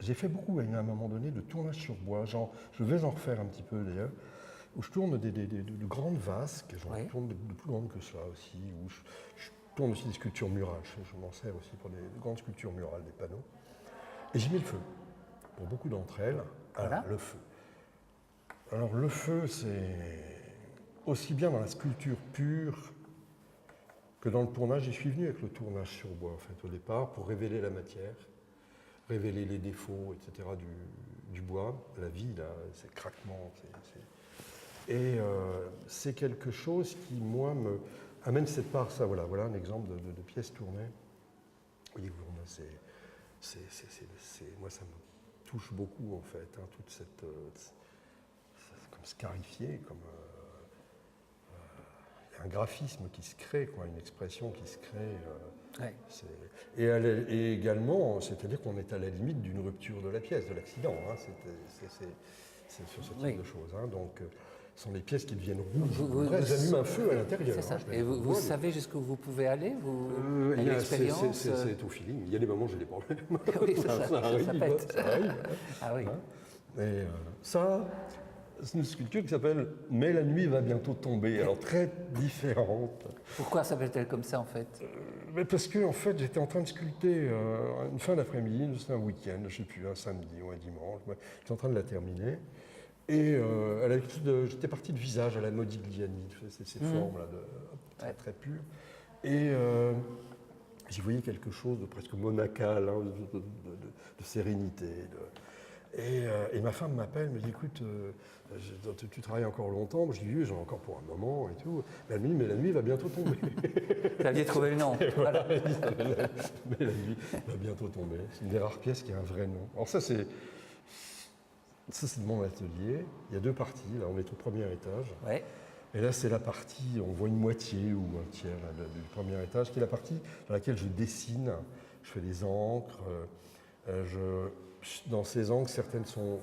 [SPEAKER 2] J'ai fait beaucoup, à un moment donné, de tournage sur bois. Je vais en refaire un petit peu d'ailleurs, où je tourne de grandes vasques, j'en
[SPEAKER 1] Oui.
[SPEAKER 2] tourne de plus grandes que cela aussi, où je tourne aussi des sculptures murales. Je m'en sers aussi pour des grandes sculptures murales, des panneaux. Et j'y mets le feu. Pour beaucoup d'entre elles,
[SPEAKER 1] Voilà.
[SPEAKER 2] le feu. Alors le feu, c'est aussi bien dans la sculpture pure que dans le tournage. J'y suis venu avec le tournage sur bois, en fait, au départ, pour révéler la matière, révéler les défauts, etc., du bois, la vie, là, ces craquements. Et c'est quelque chose qui, moi, me amène cette part. Ça, voilà un exemple de pièce tournée. Voyez-vous, moi, ça me touche beaucoup, en fait, hein, toute cette... comme scarifié, comme... il y a un graphisme qui se crée, quoi, une expression qui se crée.
[SPEAKER 1] Ouais.
[SPEAKER 2] Et également, c'est-à-dire qu'on est à la limite d'une rupture de la pièce, de l'accident. Hein, c'est sur ce type
[SPEAKER 1] Oui.
[SPEAKER 2] de choses. Hein, donc, ce sont des pièces qui deviennent rouges.
[SPEAKER 1] Vous-
[SPEAKER 2] elles allument un feu à l'intérieur.
[SPEAKER 1] C'est ça.
[SPEAKER 2] Hein, je mets
[SPEAKER 1] Et
[SPEAKER 2] le
[SPEAKER 1] vous
[SPEAKER 2] doigt,
[SPEAKER 1] savez jusqu'où vous pouvez aller vous,
[SPEAKER 2] il y a-
[SPEAKER 1] l'expérience
[SPEAKER 2] c'est au feeling. Il y a des moments où j'ai des problèmes.
[SPEAKER 1] Oui, ça
[SPEAKER 2] arrive.
[SPEAKER 1] pète.
[SPEAKER 2] Ça arrive.
[SPEAKER 1] Ah oui.
[SPEAKER 2] Hein. Et ça, c'est une sculpture qui s'appelle « Mais la nuit va bientôt tomber ». Alors, très différente.
[SPEAKER 1] Pourquoi s'appelle-t-elle comme ça en fait?
[SPEAKER 2] Mais parce que, en fait, j'étais en train de sculpter une fin d'après-midi, c'était un week-end, je ne sais plus, un samedi ou un dimanche. J'étais en train de la terminer. Et j'étais parti de visage à la Modigliani, ces formes-là, très, très pures. Et j'y voyais quelque chose de presque monacal, hein, de sérénité. Et ma femme m'appelle, me dit, écoute, tu travailles encore longtemps? Je dis, oui, j'en ai encore pour un moment et tout. Mais la nuit va bientôt tomber.
[SPEAKER 1] Vous aviez trouvé le nom. Voilà.
[SPEAKER 2] Mais la nuit va bientôt tomber. C'est une des rares pièces qui a un vrai nom. Alors ça, c'est de mon atelier. Il y a deux parties. Là, on est au premier étage.
[SPEAKER 1] Ouais.
[SPEAKER 2] Et là, c'est la partie, on voit une moitié ou un tiers là, du premier étage, qui est la partie dans laquelle je dessine. Je fais des encres. Dans ces encres, certaines sont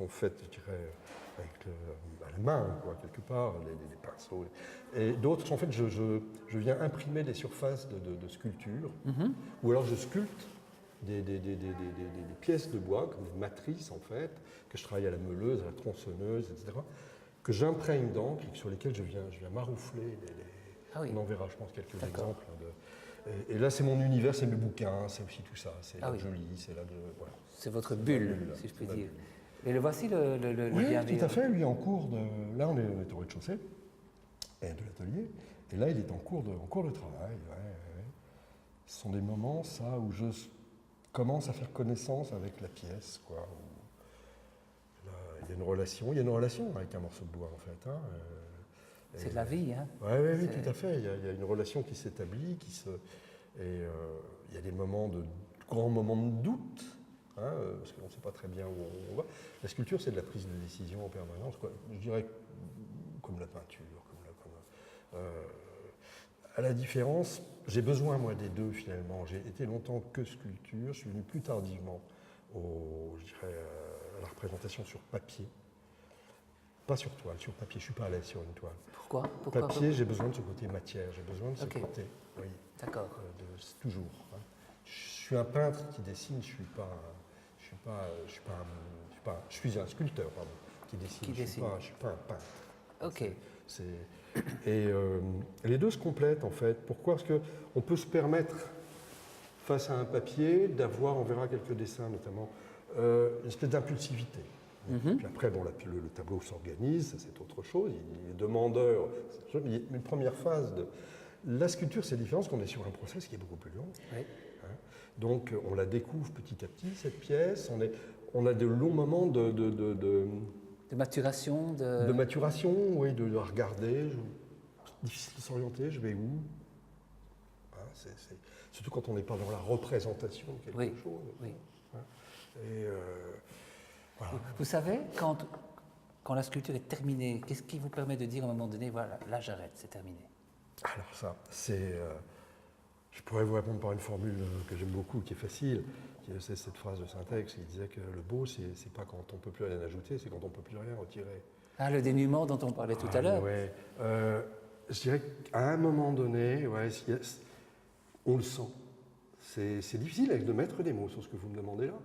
[SPEAKER 2] faites, je dirais, à la main, quoi, quelque part, les pinceaux. Et d'autres, en fait, je viens imprimer des surfaces de sculpture, ou alors je sculpte des pièces de bois, comme des matrices, en fait, que je travaille à la meuleuse, à la tronçonneuse, etc., que j'imprègne d'encre et sur lesquelles je viens maroufler.
[SPEAKER 1] Ah oui.
[SPEAKER 2] On en verra, je pense, quelques exemples. Et là, c'est mon univers, c'est mes bouquins, c'est aussi tout ça. C'est là que je lis, c'est là que voilà.
[SPEAKER 1] C'est votre bulle, si je puis dire. Et le voici le
[SPEAKER 2] Oui,
[SPEAKER 1] bienveillant.
[SPEAKER 2] tout à fait. Lui, en cours de... Là, on est au rez-de-chaussée de l'atelier. Et là, il est en cours de travail. Ouais. Ce sont des moments, ça, où je commence à faire connaissance avec la pièce, quoi. Là, il y a une relation avec un morceau de bois, en fait. Hein.
[SPEAKER 1] C'est de la vie, hein?
[SPEAKER 2] Oui, tout à fait. Il y a une relation qui s'établit, et il y a des grands moments de doute, hein, parce qu'on ne sait pas très bien où on va. La sculpture, c'est de la prise de décision en permanence, quoi. Je dirais comme la peinture, à la différence, j'ai besoin, moi, des deux, finalement. J'ai été longtemps que sculpture, je suis venu plus tardivement à la représentation sur papier. Pas sur toile, sur papier. Je ne suis pas à l'aise sur une toile.
[SPEAKER 1] Pourquoi
[SPEAKER 2] Papier, j'ai besoin de ce côté matière, j'ai besoin de ce côté. Oui.
[SPEAKER 1] D'accord.
[SPEAKER 2] Toujours. Hein. Je suis un peintre qui dessine, je suis un sculpteur, pardon, qui dessine. Je ne suis pas un peintre.
[SPEAKER 1] Ok.
[SPEAKER 2] Et les deux se complètent en fait. Pourquoi? Parce qu'on peut se permettre, face à un papier, d'avoir, on verra quelques dessins notamment, une espèce d'impulsivité. Puis après, bon, le tableau s'organise, c'est autre chose, il est demandeur. Mais une première phase La sculpture, c'est différent parce qu'on est sur un process qui est beaucoup plus long.
[SPEAKER 1] Oui.
[SPEAKER 2] Hein. Donc, on la découvre petit à petit, cette pièce. On a de longs moments
[SPEAKER 1] De maturation,
[SPEAKER 2] de maturation, oui, de regarder. Difficile de s'orienter, je vais où? Hein, surtout quand on n'est pas dans la représentation de quelque chose.
[SPEAKER 1] Oui.
[SPEAKER 2] Hein. Et voilà.
[SPEAKER 1] Vous savez, quand la sculpture est terminée, qu'est-ce qui vous permet de dire à un moment donné, voilà, là j'arrête, c'est terminé?
[SPEAKER 2] Alors ça, c'est... je pourrais vous répondre par une formule que j'aime beaucoup, qui est facile, c'est cette phrase de Syntex qui disait que le beau, c'est pas quand on ne peut plus rien ajouter, c'est quand on ne peut plus rien retirer.
[SPEAKER 1] Ah, le dénuement dont on parlait tout à l'heure.
[SPEAKER 2] Ouais. Je dirais qu'à un moment donné, ouais, on le sent. C'est difficile de mettre des mots sur ce que vous me demandez là.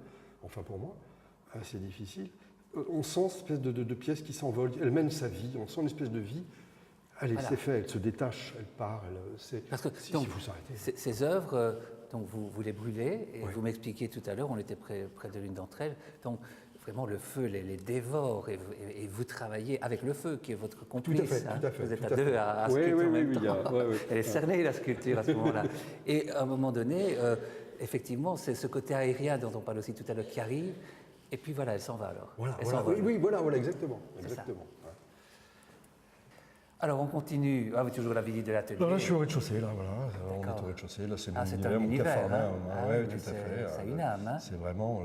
[SPEAKER 2] Enfin pour moi, c'est difficile. On sent cette espèce de pièce qui s'envole, elle mène sa vie, on sent une espèce de vie. Allez, voilà. C'est fait, elle se détache, elle part.
[SPEAKER 1] Parce que
[SPEAKER 2] si
[SPEAKER 1] donc,
[SPEAKER 2] vous s'arrêtez.
[SPEAKER 1] Ces œuvres, donc vous les brûlez, et
[SPEAKER 2] ouais.
[SPEAKER 1] vous m'expliquiez tout à l'heure, on était près de l'une d'entre elles, donc vraiment le feu les dévore, et vous travaillez avec le feu, qui est votre complice.
[SPEAKER 2] Tout à fait.
[SPEAKER 1] Vous êtes à deux à sculpter en même temps. Elle est cernée, la sculpture, à ce moment-là. Et à un moment donné, effectivement, c'est ce côté aérien dont on parle aussi tout à l'heure qui arrive, et puis voilà, elle s'en va alors.
[SPEAKER 2] Voilà, voilà, exactement.
[SPEAKER 1] Alors on continue. Ah, toujours la visite de l'atelier.
[SPEAKER 2] Là, je suis au rez-de-chaussée, là, voilà. On est au rez-de-chaussée, là, c'est mon univers,
[SPEAKER 1] oui, tout à fait. C'est une âme. Hein.
[SPEAKER 2] C'est vraiment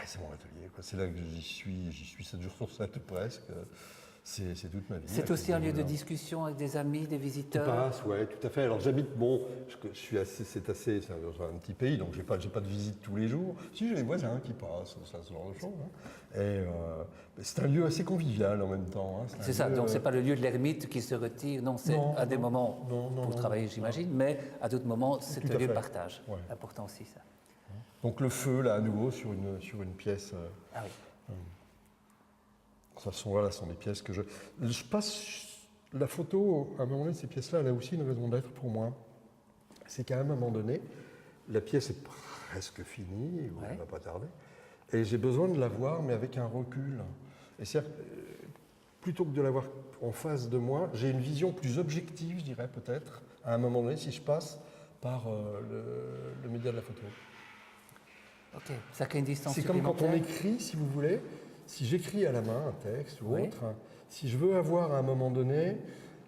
[SPEAKER 2] c'est mon atelier, quoi. C'est là que j'y suis 7 jours sur 7 presque. C'est toute ma vie.
[SPEAKER 1] C'est aussi un lieu de discussion avec des amis, des visiteurs.
[SPEAKER 2] Oui, tout à fait. Alors j'habite, c'est un petit pays, donc j'ai pas de visite tous les jours. Si, j'ai les voisins qui passent, ce genre de choses. Hein. Et c'est un lieu assez convivial en même temps. Hein.
[SPEAKER 1] C'est ça, donc c'est pas le lieu de l'ermite qui se retire, non, c'est à des moments pour travailler, j'imagine, mais à d'autres moments, c'est un lieu de partage. Ouais. Important aussi, ça.
[SPEAKER 2] Donc le feu, là, à nouveau, sur une pièce.
[SPEAKER 1] Ah oui.
[SPEAKER 2] Ce sont des pièces que je passe la photo, à un moment donné, ces pièces-là, elle a aussi une raison d'être pour moi. C'est qu'à un moment donné, la pièce est presque finie, ou elle ne va pas tarder, et j'ai besoin de la voir, mais avec un recul. Et c'est-à-dire, plutôt que de la voir en face de moi, j'ai une vision plus objective, je dirais peut-être, à un moment donné, si je passe par le média de la photo.
[SPEAKER 1] Ok, ça crée une distance.
[SPEAKER 2] C'est comme quand on écrit, si vous voulez. Si j'écris à la main un texte ou autre, si je veux avoir à un moment donné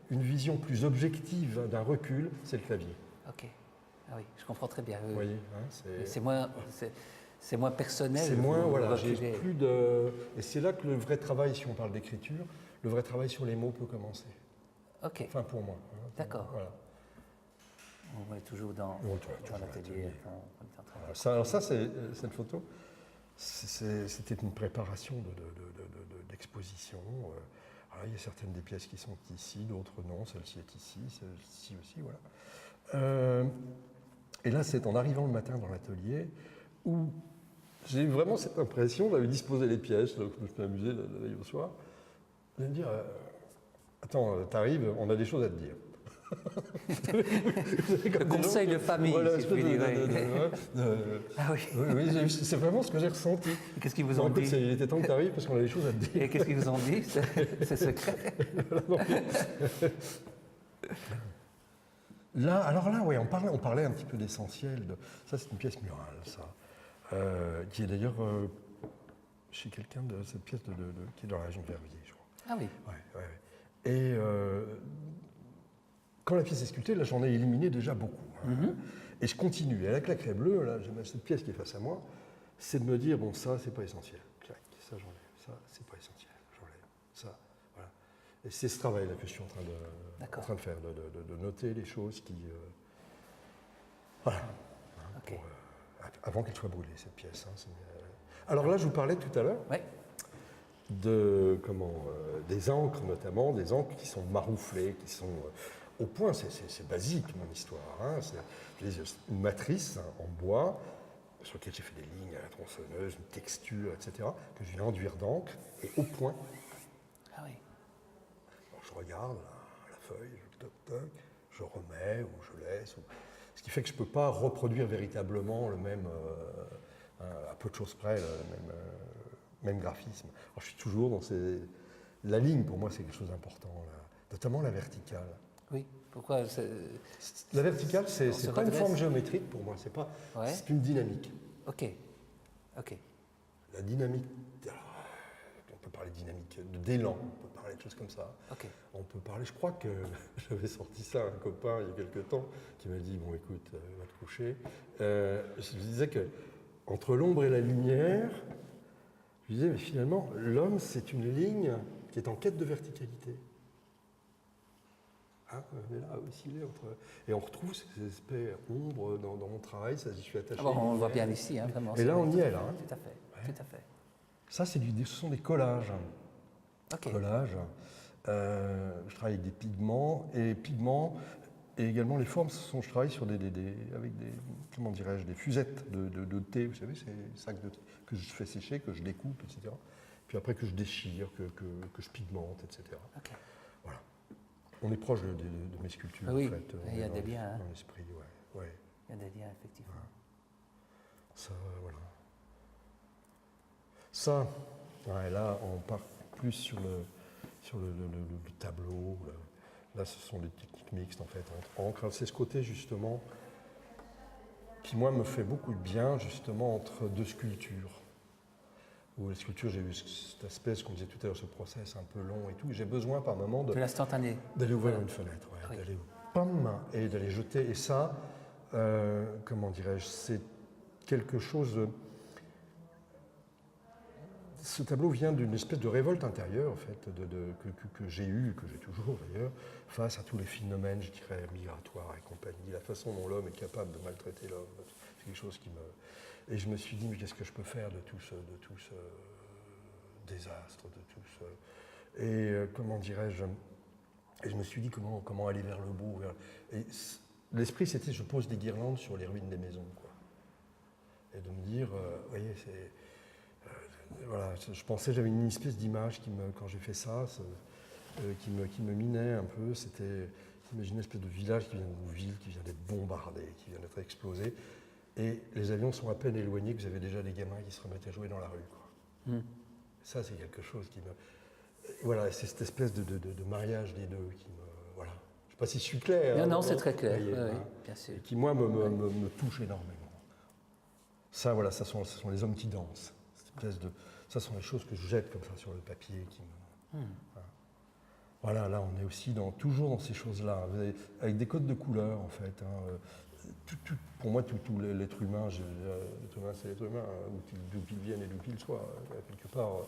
[SPEAKER 2] une vision plus objective d'un recul, c'est le clavier.
[SPEAKER 1] Ok, ah oui, je comprends très bien.
[SPEAKER 2] Vous voyez,
[SPEAKER 1] c'est moins personnel.
[SPEAKER 2] C'est moins, voilà, j'ai plus de... Et c'est là que le vrai travail, si on parle d'écriture, le vrai travail sur les mots peut commencer.
[SPEAKER 1] Ok.
[SPEAKER 2] Enfin, pour moi. Hein,
[SPEAKER 1] d'accord.
[SPEAKER 2] Voilà.
[SPEAKER 1] On est toujours dans l'atelier.
[SPEAKER 2] Alors ça, cette photo, c'était une préparation d'exposition. Il y a certaines des pièces qui sont ici, d'autres non. Celle-ci est ici, celle-ci aussi, voilà. Et là, c'est en arrivant le matin dans l'atelier où j'ai eu vraiment cette impression d'aller disposer les pièces. Donc je me suis amusé la veille au soir. De me dire, attends, t'arrives, on a des choses à te dire.
[SPEAKER 1] Le conseil de famille, voilà, si je puis dire.
[SPEAKER 2] Ah oui, oui, c'est vraiment ce que j'ai ressenti.
[SPEAKER 1] Qu'est-ce qu'ils vous ont dit?
[SPEAKER 2] Il était temps que tu arrives parce qu'on a des choses à te dire.
[SPEAKER 1] Et qu'est-ce qu'ils vous ont dit? C'est secret.
[SPEAKER 2] Alors là, oui, on parlait un petit peu d'essentiel. Ça, c'est une pièce murale, ça, qui est d'ailleurs chez quelqu'un de cette pièce qui est dans la région de Verviers, je crois.
[SPEAKER 1] Ah oui.
[SPEAKER 2] Ouais. Et quand la pièce est sculptée, là, j'en ai éliminé déjà beaucoup. Hein. Et je continue. Et avec la clé bleue, là, j'ai cette pièce qui est face à moi, c'est de me dire, bon, ça, c'est pas essentiel. Clac, ça, j'enlève. Ça, c'est pas essentiel. J'enlève. Ça, voilà. Et c'est ce travail-là que je suis en train de faire, de noter les choses qui... voilà.
[SPEAKER 1] Okay.
[SPEAKER 2] Avant qu'elle soit brûlée, cette pièce. Hein, alors là, je vous parlais tout à l'heure.
[SPEAKER 1] Ouais.
[SPEAKER 2] Des encres notamment, des encres qui sont marouflées, qui sont au point, c'est basique mon histoire. Hein, c'est une matrice en bois sur laquelle j'ai fait des lignes à la tronçonneuse, une texture, etc., que je viens enduire d'encre et au point.
[SPEAKER 1] Ah oui.
[SPEAKER 2] Alors, je regarde la feuille, je remets ou je laisse. Ce qui fait que je ne peux pas reproduire véritablement le même, à peu de choses près, le même graphisme. Alors, je suis toujours dans la ligne, pour moi, c'est quelque chose d'important, notamment la verticale.
[SPEAKER 1] Oui. Pourquoi
[SPEAKER 2] La verticale,
[SPEAKER 1] on
[SPEAKER 2] c'est
[SPEAKER 1] se
[SPEAKER 2] pas une
[SPEAKER 1] redresse.
[SPEAKER 2] forme géométrique pour moi, c'est pas,
[SPEAKER 1] Ouais.
[SPEAKER 2] c'est une dynamique.
[SPEAKER 1] Ok. Ok.
[SPEAKER 2] La dynamique, alors, on peut parler dynamique d'élan, on peut parler de choses comme ça.
[SPEAKER 1] Ok.
[SPEAKER 2] On peut parler, je crois que j'avais sorti ça à un copain il y a quelques temps qui m'a dit, bon écoute, va te coucher. Je disais que entre l'ombre et la lumière, je disais, mais finalement, l'homme, c'est une ligne qui est en quête de verticalité. Hein, on est là aussi, entre... Et on retrouve ces aspects ombres dans mon travail, ça, j'y suis attaché.
[SPEAKER 1] Ah bon, on le voit bien ici, hein, vraiment.
[SPEAKER 2] Et
[SPEAKER 1] c'est
[SPEAKER 2] là,
[SPEAKER 1] vrai,
[SPEAKER 2] on y est, là. Hein.
[SPEAKER 1] Tout à fait.
[SPEAKER 2] Ouais.
[SPEAKER 1] Tout à fait.
[SPEAKER 2] Ça, ce sont des collages.
[SPEAKER 1] Ok.
[SPEAKER 2] Collages. Je travaille avec des pigments, et également les formes, je travaille sur avec des, comment dirais-je, des fusettes de thé, vous savez, ces sacs de thé que je fais sécher, que je découpe, etc. Puis après que je déchire, que je pigmente, etc.
[SPEAKER 1] Ok.
[SPEAKER 2] Voilà. On est proche de mes sculptures,
[SPEAKER 1] Oui,
[SPEAKER 2] en fait.
[SPEAKER 1] il y a des liens. Hein.
[SPEAKER 2] Dans l'esprit, ouais.
[SPEAKER 1] Il y a des liens, effectivement.
[SPEAKER 2] Ça, voilà. Ça, ouais, là, on part plus sur le tableau. Là, ce sont des techniques mixtes, en fait, entre encre. C'est ce côté, justement, qui, moi, me fait beaucoup de bien, justement, entre deux sculptures. Où les sculptures, j'ai eu cette espèce, comme on disait tout à l'heure, ce process un peu long et tout. J'ai besoin, par moment,
[SPEAKER 1] De l'instantané.
[SPEAKER 2] d'aller ouvrir une fenêtre,
[SPEAKER 1] Oui.
[SPEAKER 2] d'aller pam, et d'aller jeter. Et ça, comment dirais-je, c'est quelque chose. Ce tableau vient d'une espèce de révolte intérieure, en fait, que j'ai eue, que j'ai toujours d'ailleurs, face à tous les phénomènes, je dirais, migratoires et compagnie, la façon dont l'homme est capable de maltraiter l'homme. C'est quelque chose qui me. Et je me suis dit, mais qu'est-ce que je peux faire de tout ce désastre, de tout ce. Et comment dirais-je. Et je me suis dit, comment aller vers le beau. Et l'esprit, c'était, je pose des guirlandes sur les ruines des maisons, quoi. Et de me dire, vous voyez, c'est. Voilà, je pensais, j'avais une espèce d'image quand j'ai fait ça, qui me minait un peu. C'était, imaginez une espèce de village qui vient ou ville qui vient d'être bombardé, qui vient d'être explosé, et les avions sont à peine éloignés que vous avez déjà des gamins qui se remettent à jouer dans la rue, quoi. Ça, c'est quelque chose qui me. Voilà, c'est cette espèce de mariage des deux qui me. Voilà. Je ne sais pas si je suis clair.
[SPEAKER 1] Non, c'est très clair.
[SPEAKER 2] Voyez,
[SPEAKER 1] Oui,
[SPEAKER 2] hein,
[SPEAKER 1] bien sûr.
[SPEAKER 2] et qui, moi, me touche énormément. Ça, voilà, ce sont les hommes qui dansent. Ça sont les choses que je jette comme ça sur le papier qui me. Voilà, là on est aussi toujours dans ces choses-là, avec des codes de couleurs en fait. Hein. Pour moi, tout l'être humain, l'être humain c'est l'être humain, d'où qu'il vienne et d'où qu'il soit, quelque part.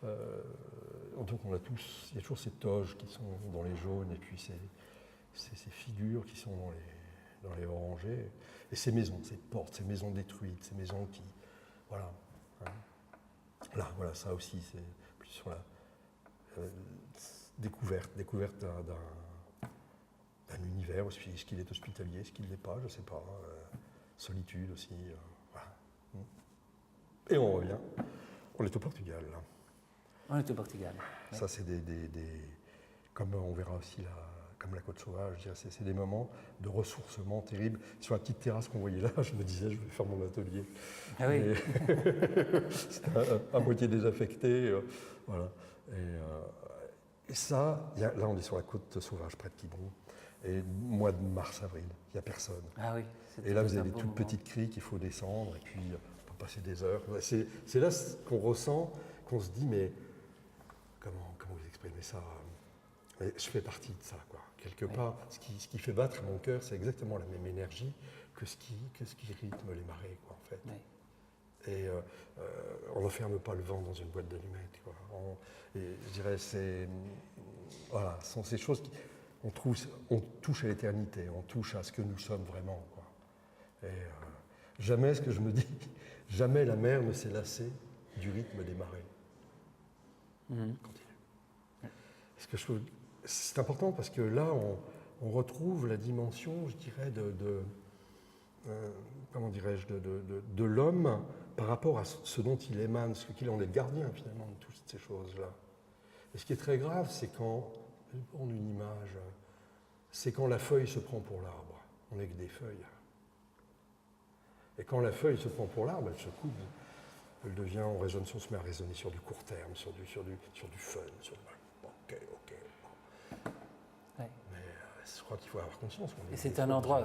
[SPEAKER 2] Donc on a tous, il y a toujours ces toges qui sont dans les jaunes et puis ces figures qui sont dans les orangés, et ces maisons, ces portes, ces maisons détruites, ces maisons qui. Voilà. Hein. Là, voilà, ça aussi, c'est plus sur la découverte d'un univers, est-ce qu'il est hospitalier, est-ce qu'il ne l'est pas, je ne sais pas. Solitude aussi, voilà. Et on revient, on est au Portugal, là.
[SPEAKER 1] On est au Portugal.
[SPEAKER 2] Ça, ouais. C'est comme on verra aussi là, comme la Côte Sauvage, je dirais, c'est des moments de ressourcement terribles. Sur la petite terrasse qu'on voyait là, je me disais, je vais faire mon atelier.
[SPEAKER 1] Ah oui.
[SPEAKER 2] C'était à moitié désaffecté. Voilà. Et ça, là, on est sur la Côte Sauvage, près de Quiberon. Et mois de mars-avril, il n'y a personne.
[SPEAKER 1] Ah oui.
[SPEAKER 2] Et là, vous avez des toutes petites criques qu'il faut descendre, et puis on peut passer des heures. C'est là qu'on ressent, qu'on se dit, mais comment vous exprimez ça? Mais je fais partie de ça, quoi. Quelque part, ce qui fait battre mon cœur, c'est exactement la même énergie que ce qui rythme les marées, quoi, en fait. Oui. Et on n'enferme pas le vent dans une boîte d'allumettes, quoi. Et je dirais, voilà, ce sont ces choses qui... On touche à l'éternité, on touche à ce que nous sommes vraiment, quoi. Et jamais, ce que je me dis, jamais la mer ne s'est lassée du rythme des marées. Continue. Parce que je trouve... C'est important parce que là, on retrouve la dimension, je dirais, comment dirais-je, de l'homme par rapport à ce dont il émane, ce qu'il en est le gardien, finalement, de toutes ces choses-là. Et ce qui est très grave, c'est quand, je vais prendre une image, c'est quand la feuille se prend pour l'arbre. On n'est que des feuilles. Et quand la feuille se prend pour l'arbre, elle se coupe, elle devient, on se met à raisonner sur du court terme, sur du fun, sur du... Ok.
[SPEAKER 1] Ouais.
[SPEAKER 2] Mais je crois qu'il faut avoir conscience.
[SPEAKER 1] Et c'est un endroit,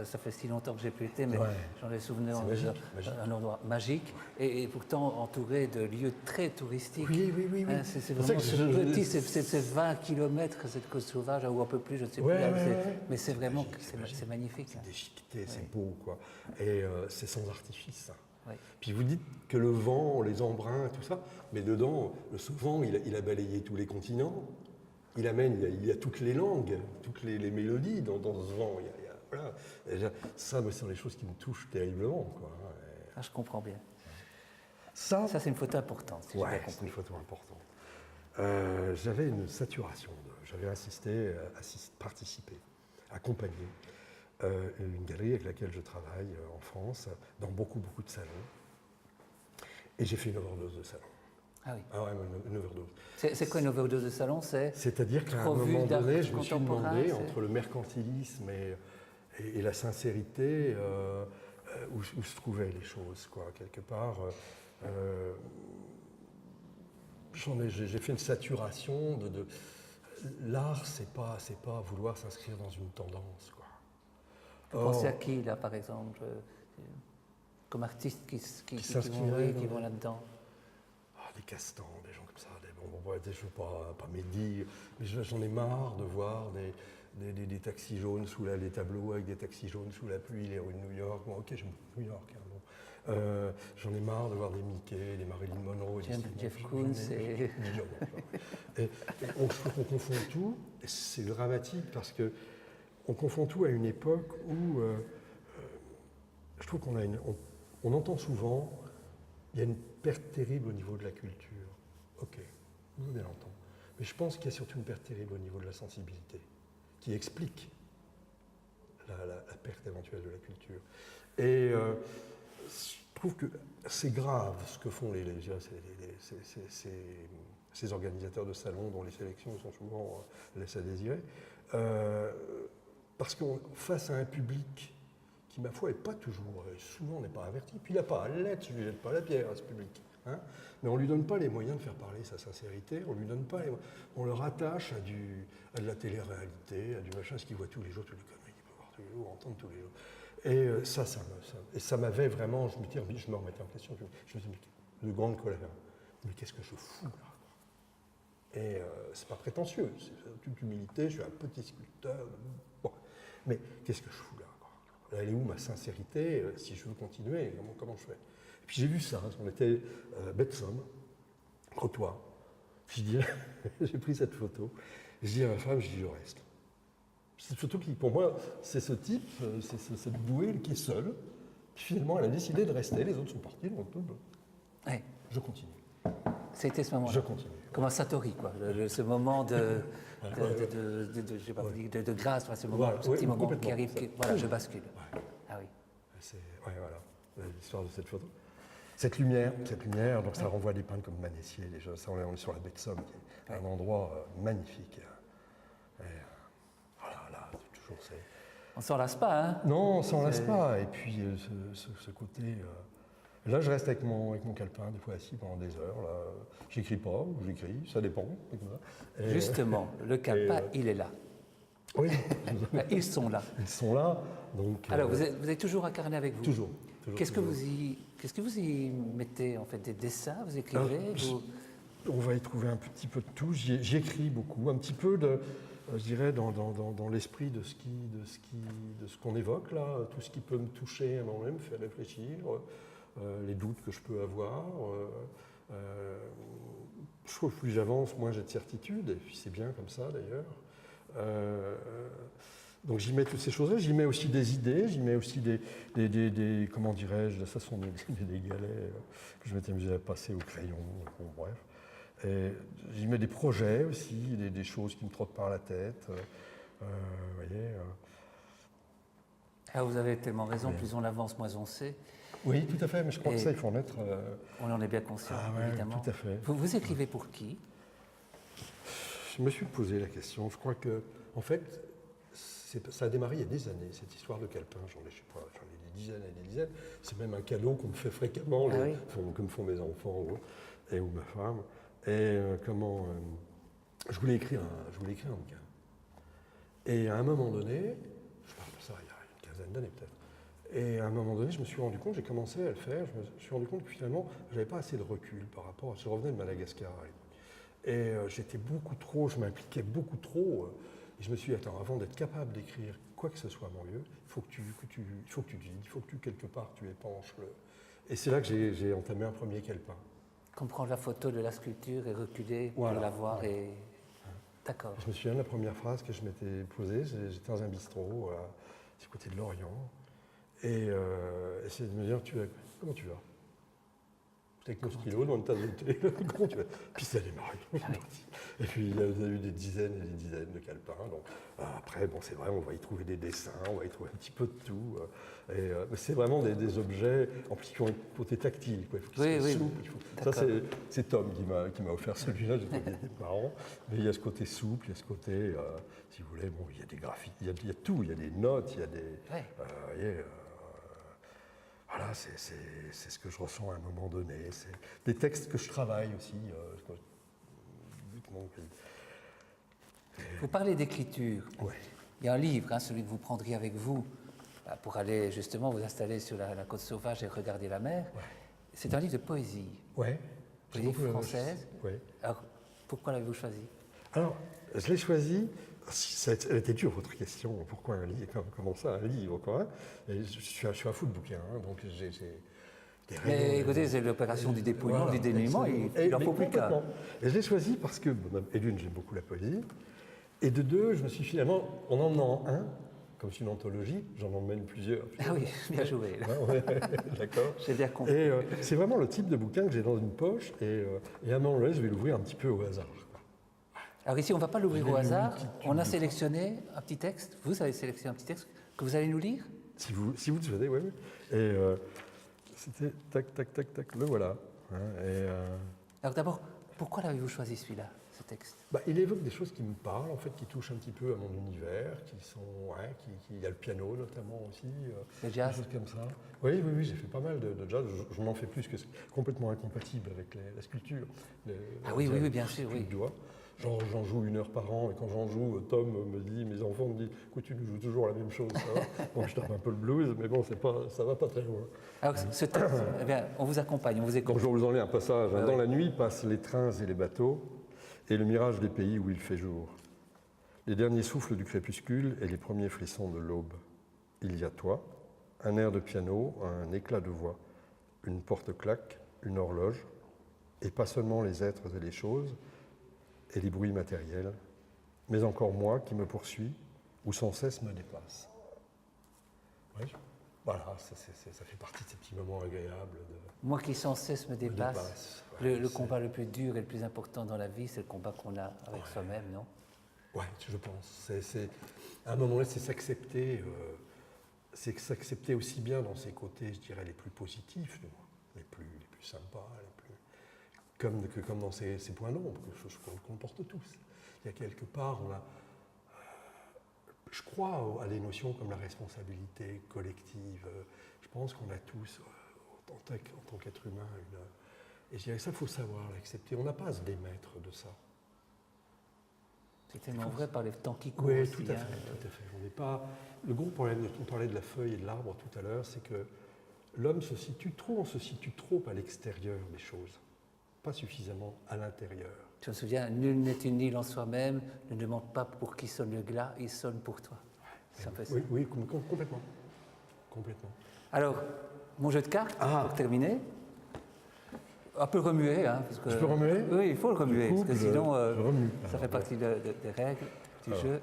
[SPEAKER 1] ça fait si longtemps que j'ai pu été, mais j'en ai souvenir, un endroit magique, et pourtant entouré de lieux très touristiques.
[SPEAKER 2] Oui.
[SPEAKER 1] Hein, c'est vraiment petit, c'est 20 km cette côte sauvage, ou un peu plus, je ne sais plus. Mais c'est vraiment, c'est magnifique.
[SPEAKER 2] C'est déchiqueté, c'est beau, quoi. Et c'est sans artifice.
[SPEAKER 1] Oui.
[SPEAKER 2] Puis vous dites que le vent, les embruns, tout ça, mais dedans, ce vent, il a balayé tous les continents. Il y a toutes les langues, toutes les mélodies dans ce vent. Voilà. Déjà, ça, ce sont les choses qui me touchent terriblement, quoi.
[SPEAKER 1] Ah, je comprends bien.
[SPEAKER 2] Ça
[SPEAKER 1] c'est une photo importante, si j'ai bien compris.
[SPEAKER 2] C'est une photo importante. J'avais une saturation. J'avais participé, accompagné une galerie avec laquelle je travaille en France, dans beaucoup de salons. Et j'ai fait une overdose de salon.
[SPEAKER 1] Ah oui.
[SPEAKER 2] Ah ouais, une overdose.
[SPEAKER 1] C'est quoi une overdose de salon?
[SPEAKER 2] C'est-à-dire qu'à un moment donné, je me suis demandé, entre le mercantilisme et la sincérité, où se trouvaient les choses, quoi. Quelque part, j'ai fait une saturation de l'art, c'est pas vouloir s'inscrire dans une tendance, quoi.
[SPEAKER 1] Vous pensez à qui, là, par exemple, comme artistes qui vont là-dedans?
[SPEAKER 2] Des Castans, des gens comme ça, je ne veux pas médire, mais j'en ai marre de voir des taxis jaunes des tableaux avec des taxis jaunes sous la pluie, les rues de New York. Bon, ok, j'aime New York. Hein, bon. J'en ai marre de voir des Mickey, des Marilyn Monroe,
[SPEAKER 1] Jeff Koons et
[SPEAKER 2] je trouve qu'on confond tout, et c'est dramatique parce que on confond tout à une époque où je trouve on entend souvent il y a une perte terrible au niveau de la culture. Ok, vous allez l'entendre. Mais je pense qu'il y a surtout une perte terrible au niveau de la sensibilité, qui explique la perte éventuelle de la culture. Et je trouve que c'est grave ce que font ces organisateurs de salons dont les sélections sont souvent laissent à désirer. Parce qu'on face à un public qui, ma foi, n'est pas toujours, souvent n'est pas averti, puis il n'a pas à l'être, je ne lui jette pas la pierre à ce public. Hein, mais on ne lui donne pas les moyens de faire parler sa sincérité, on le rattache à de la télé-réalité, à du machin, ce qu'il voit tous les jours, tous les conneries qu'il peut voir tous les jours, entendre tous les jours. Et ça m'avait vraiment, je me remettais en question, je me disais, de grande colère, mais qu'est-ce que je fous là? Et c'est pas prétentieux, c'est toute humilité, je suis un petit sculpteur, bon, mais qu'est-ce que je fous là? Elle est où ma sincérité si je veux continuer? Comment je fais? Et puis j'ai vu ça, on était bête somme, trottoir. Puis j'ai pris cette photo, je dis à ma femme, je reste. Cette photo qui, pour moi, c'est ce type, c'est cette bouée qui est seule. Puis finalement, elle a décidé de rester, les autres sont partis, donc
[SPEAKER 1] ouais.
[SPEAKER 2] Je continue.
[SPEAKER 1] C'était ce moment-là.
[SPEAKER 2] Je continue.
[SPEAKER 1] Comme un Satori, quoi. Ce moment de grâce, ce petit moment qui arrive, voilà, je bascule.
[SPEAKER 2] Ouais.
[SPEAKER 1] Ah oui.
[SPEAKER 2] Voilà, l'histoire de cette photo. Cette lumière, donc ça renvoie à des peintres comme Manessier, déjà, ça, on est sur la baie de Somme, qui est un endroit magnifique. Et, voilà, c'est toujours...
[SPEAKER 1] On s'en lasse pas, hein?
[SPEAKER 2] Non, on s'en lasse pas. Et puis, ce côté... Là, je reste avec mon calepin, des fois assis pendant des heures. Là. J'écris pas, ou j'écris, ça dépend.
[SPEAKER 1] Et justement, le calepin, il est là.
[SPEAKER 2] Oui.
[SPEAKER 1] Ils sont là.
[SPEAKER 2] Ils sont là. Donc,
[SPEAKER 1] alors, vous êtes toujours incarné avec vous?
[SPEAKER 2] Toujours.
[SPEAKER 1] Qu'est-ce que vous y mettez, en fait? Des dessins? Vous écrivez?
[SPEAKER 2] On va y trouver un petit peu de tout. J'y écris beaucoup. Un petit peu je dirais, dans l'esprit de ce qu'on évoque, là. Tout ce qui peut me toucher à moi-même, me faire réfléchir. Les doutes que je peux avoir. Je trouve que plus j'avance, moins j'ai de certitude, et puis c'est bien comme ça d'ailleurs. Donc j'y mets toutes ces choses-là, j'y mets aussi des idées, j'y mets aussi des comment dirais-je, ça sont des galets que je m'étais amusé à passer au crayon, bon, bref. Et j'y mets des projets aussi, des choses qui me trottent par la tête. Vous voyez.
[SPEAKER 1] Ah, vous avez tellement raison, plus on avance, moins on sait.
[SPEAKER 2] Oui, tout à fait, mais je crois que ça, il faut en être...
[SPEAKER 1] On en est bien conscient, évidemment.
[SPEAKER 2] Tout à fait.
[SPEAKER 1] Vous écrivez pour qui?
[SPEAKER 2] Je me suis posé la question. Je crois que, en fait, ça a démarré il y a des années, cette histoire de calepin. J'en ai des dizaines et des dizaines. C'est même un cadeau qu'on me fait fréquemment, que me font mes enfants ou ma femme. Et je voulais écrire un bouquin. Et à un moment donné, je parle de ça il y a une quinzaine d'années peut-être, et à un moment donné, je me suis rendu compte, j'ai commencé à le faire, je me suis rendu compte que finalement, je n'avais pas assez de recul par rapport à... Je revenais de Madagascar. Et j'étais beaucoup trop, je m'impliquais beaucoup trop. Et je me suis dit, attends, avant d'être capable d'écrire quoi que ce soit, mon lieu, il faut que tu te vides, il faut que quelque part, tu épanches le... Et c'est là que j'ai entamé un premier calepin.
[SPEAKER 1] Comprendre la photo de la sculpture et reculer
[SPEAKER 2] Voilà,
[SPEAKER 1] pour la voir
[SPEAKER 2] voilà.
[SPEAKER 1] et... D'accord.
[SPEAKER 2] Je me souviens de la première phrase que je m'étais posée, j'étais dans un bistrot, du côté de Lorient, et essayer de me dire, comment tu vas? Avec nos stylos dans une tasse de thé, comment tu vas? Puis ça a démarré. Et puis il y a eu des dizaines et des dizaines de calepins. Donc, après, bon, c'est vrai, on va y trouver des dessins, on va y trouver un petit peu de tout. Mais c'est vraiment des objets, en plus, qui ont un côté tactile. Quoi. Il faut qu'ils soient souples. Ça, c'est Tom qui m'a offert celui-là, j'ai trouvé des marrant. Mais il y a ce côté souple, il y a ce côté, si vous voulez, bon, il y a des graphiques, il y a tout, il y a des notes, il y a des... Voilà, c'est ce que je ressens à un moment donné. C'est des textes que je travaille aussi.
[SPEAKER 1] Vous parlez d'écriture.
[SPEAKER 2] Ouais.
[SPEAKER 1] Il y a un livre, celui que vous prendriez avec vous pour aller justement vous installer sur la côte sauvage et regarder la mer.
[SPEAKER 2] Ouais.
[SPEAKER 1] C'est un livre de poésie.
[SPEAKER 2] Ouais.
[SPEAKER 1] Poésie française.
[SPEAKER 2] Ouais.
[SPEAKER 1] Alors, pourquoi l'avez-vous choisi?
[SPEAKER 2] Alors, je l'ai choisi. Elle était dure, votre question. Pourquoi un livre? Comment ça, un livre, quoi? Et je suis un fou de bouquins, donc j'ai des rêves.
[SPEAKER 1] Mais écoutez, c'est l'opération du dépouillement, du dénuement, il en faut plus qu'un.
[SPEAKER 2] Et je l'ai choisi parce que, et d'une, j'aime beaucoup la poésie, et de deux, je me suis finalement, en emmenant un, comme c'est une anthologie, j'en emmène plusieurs.
[SPEAKER 1] Ah oui, bien joué.
[SPEAKER 2] Ouais, d'accord.
[SPEAKER 1] J'ai bien compris.
[SPEAKER 2] Et c'est vraiment le type de bouquin que j'ai dans une poche, et à un moment donné, je vais l'ouvrir un petit peu au hasard.
[SPEAKER 1] Alors ici, on ne va pas l'ouvrir au hasard. On a sélectionné un petit texte. Vous avez sélectionné un petit texte que vous allez nous lire?
[SPEAKER 2] Si vous le souhaitez, oui. Et c'était tac, tac, tac, tac, le voilà.
[SPEAKER 1] Alors d'abord, pourquoi l'avez-vous choisi celui-là, ce texte?
[SPEAKER 2] Il évoque des choses qui me parlent, en fait, qui touchent un petit peu à mon univers, qui sont, il y a le piano notamment aussi,
[SPEAKER 1] le jazz,
[SPEAKER 2] des choses comme ça. Oui, j'ai fait pas mal de jazz. Je n'en fais plus, que c'est complètement incompatible avec la sculpture.
[SPEAKER 1] Oui, bien sûr, oui.
[SPEAKER 2] J'en joue 1 heure par an, et quand j'en joue, Tom me dit, mes enfants me disent, écoute, tu nous joues toujours la même chose, ça va. Donc je tape un peu le blues, mais bon, ça va pas très loin.
[SPEAKER 1] Alors ce texte, eh bien, on vous accompagne, on vous écoute.
[SPEAKER 2] Donc je vous en lis un passage. Dans la nuit passent les trains et les bateaux, et le mirage des pays où il fait jour. Les derniers souffles du crépuscule et les premiers frissons de l'aube. Il y a toi, un air de piano, un éclat de voix, une porte claque, une horloge, et pas seulement les êtres et les choses, et les bruits matériels, mais encore moi qui me poursuis ou sans cesse me dépasse. Ouais, voilà, ça fait partie de ces petits moments agréables.
[SPEAKER 1] Moi qui sans cesse me dépasse. Le combat le plus dur et le plus important dans la vie, c'est le combat qu'on a avec soi-même, non?
[SPEAKER 2] Oui, je pense. À un moment donné, c'est s'accepter aussi bien dans ses côtés, je dirais, les plus positifs, les plus sympas, comme dans ses points d'ombre, chose qu'on porte tous. Il y a quelque part, je crois à des notions comme la responsabilité collective. Je pense qu'on a tous, en tant qu'être humain, et je dirais ça, il faut savoir l'accepter. On n'a pas à se démettre de ça.
[SPEAKER 1] C'est tellement vrai par les temps qui courent.
[SPEAKER 2] Oui, tout à fait. On n'est pas... Le gros problème, on parlait de la feuille et de l'arbre tout à l'heure, c'est que l'homme se situe trop à l'extérieur des choses, pas suffisamment à l'intérieur.
[SPEAKER 1] Je me souviens, nul n'est une île en soi-même, ne demande pas pour qui sonne le glas, il sonne pour toi. C'est un peu ça.
[SPEAKER 2] Oui, complètement.
[SPEAKER 1] Alors, mon jeu de cartes, pour terminer, un peu remuer. Parce que,
[SPEAKER 2] je peux remuer?
[SPEAKER 1] Oui, il faut le remuer, parce que sinon,
[SPEAKER 2] je remue.
[SPEAKER 1] ça fait partie des règles du jeu.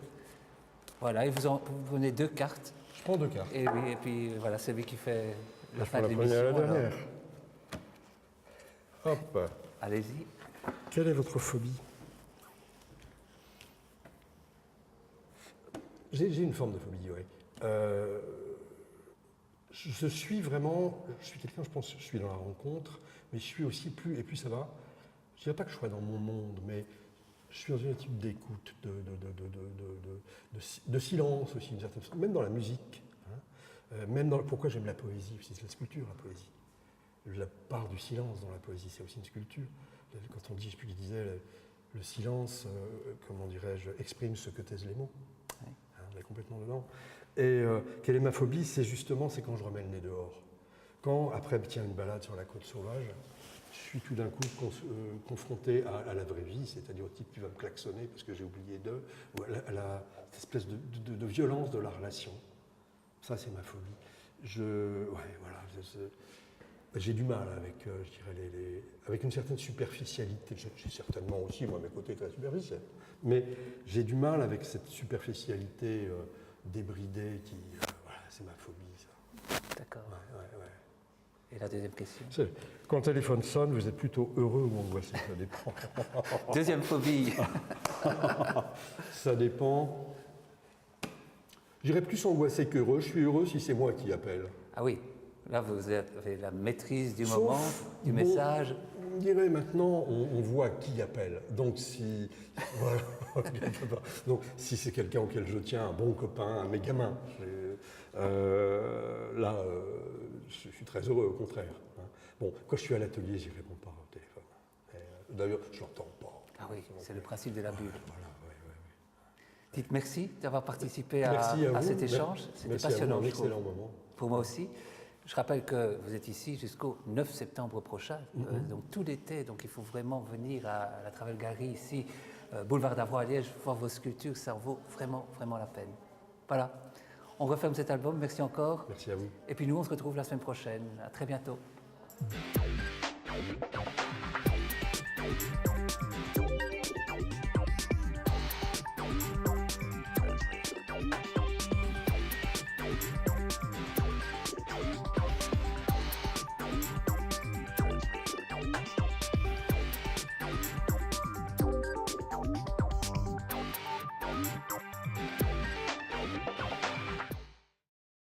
[SPEAKER 1] Voilà, et vous prenez 2 cartes.
[SPEAKER 2] Je prends 2 cartes.
[SPEAKER 1] Et puis voilà, c'est lui qui fait la fin de
[SPEAKER 2] la
[SPEAKER 1] l'émission.
[SPEAKER 2] première et la dernière. Hop.
[SPEAKER 1] Allez-y.
[SPEAKER 2] Quelle est votre phobie? J'ai une forme de phobie, oui. Je suis quelqu'un, je pense, je suis dans la rencontre, mais je suis aussi plus ça va. Je ne dirais pas que je sois dans mon monde, mais je suis dans une attitude d'écoute, de silence aussi, d'une certaine façon, même dans la musique. Pourquoi j'aime la poésie, c'est la sculpture, la poésie. La part du silence dans la poésie, c'est aussi une sculpture. Quand on dit, je sais plus qui disait, le silence, comment dirais-je, exprime ce que taisent les mots.
[SPEAKER 1] Oui.
[SPEAKER 2] complètement dedans. Et quelle est ma phobie? C'est quand je remets le nez dehors. Quand, après une balade sur la côte sauvage, je suis tout d'un coup confronté à la vraie vie, c'est-à-dire au type qui va me klaxonner parce que j'ai oublié d'eux, ou cette espèce de violence de la relation. Ça, c'est ma phobie. J'ai du mal avec, je dirais, avec une certaine superficialité. J'ai certainement aussi, moi, mes côtés très superficiels. Mais j'ai du mal avec cette superficialité débridée qui... voilà, c'est ma phobie, ça.
[SPEAKER 1] D'accord.
[SPEAKER 2] Ouais.
[SPEAKER 1] Et la deuxième question?
[SPEAKER 2] Quand le téléphone sonne, vous êtes plutôt heureux ou angoissé? Ça dépend.
[SPEAKER 1] Deuxième phobie.
[SPEAKER 2] Ça dépend. J'irais plus angoissé qu'heureux. Je suis heureux si c'est moi qui appelle.
[SPEAKER 1] Ah oui, là vous avez la maîtrise du moment, du message.
[SPEAKER 2] On dirait maintenant, on voit qui appelle. Donc voilà, donc si c'est quelqu'un auquel je tiens, un bon copain, un mes gamins, je suis très heureux, au contraire. Hein. Bon, quand je suis à l'atelier, j'y réponds pas au téléphone. D'ailleurs, je l'entends pas.
[SPEAKER 1] Ah oui, c'est le principe de la bulle.
[SPEAKER 2] Voilà, ouais.
[SPEAKER 1] Dites merci d'avoir participé
[SPEAKER 2] à
[SPEAKER 1] cet échange. C'était passionnant,
[SPEAKER 2] un excellent moment.
[SPEAKER 1] Pour moi aussi. Je rappelle que vous êtes ici jusqu'au 9 septembre prochain, donc tout l'été. Donc il faut vraiment venir à la Travel Gallery ici, boulevard d'Avroy à Liège, voir vos sculptures. Ça en vaut vraiment, vraiment la peine. Voilà. On referme cet album. Merci encore.
[SPEAKER 2] Merci à vous.
[SPEAKER 1] Et puis nous, on se retrouve la semaine prochaine. À très bientôt.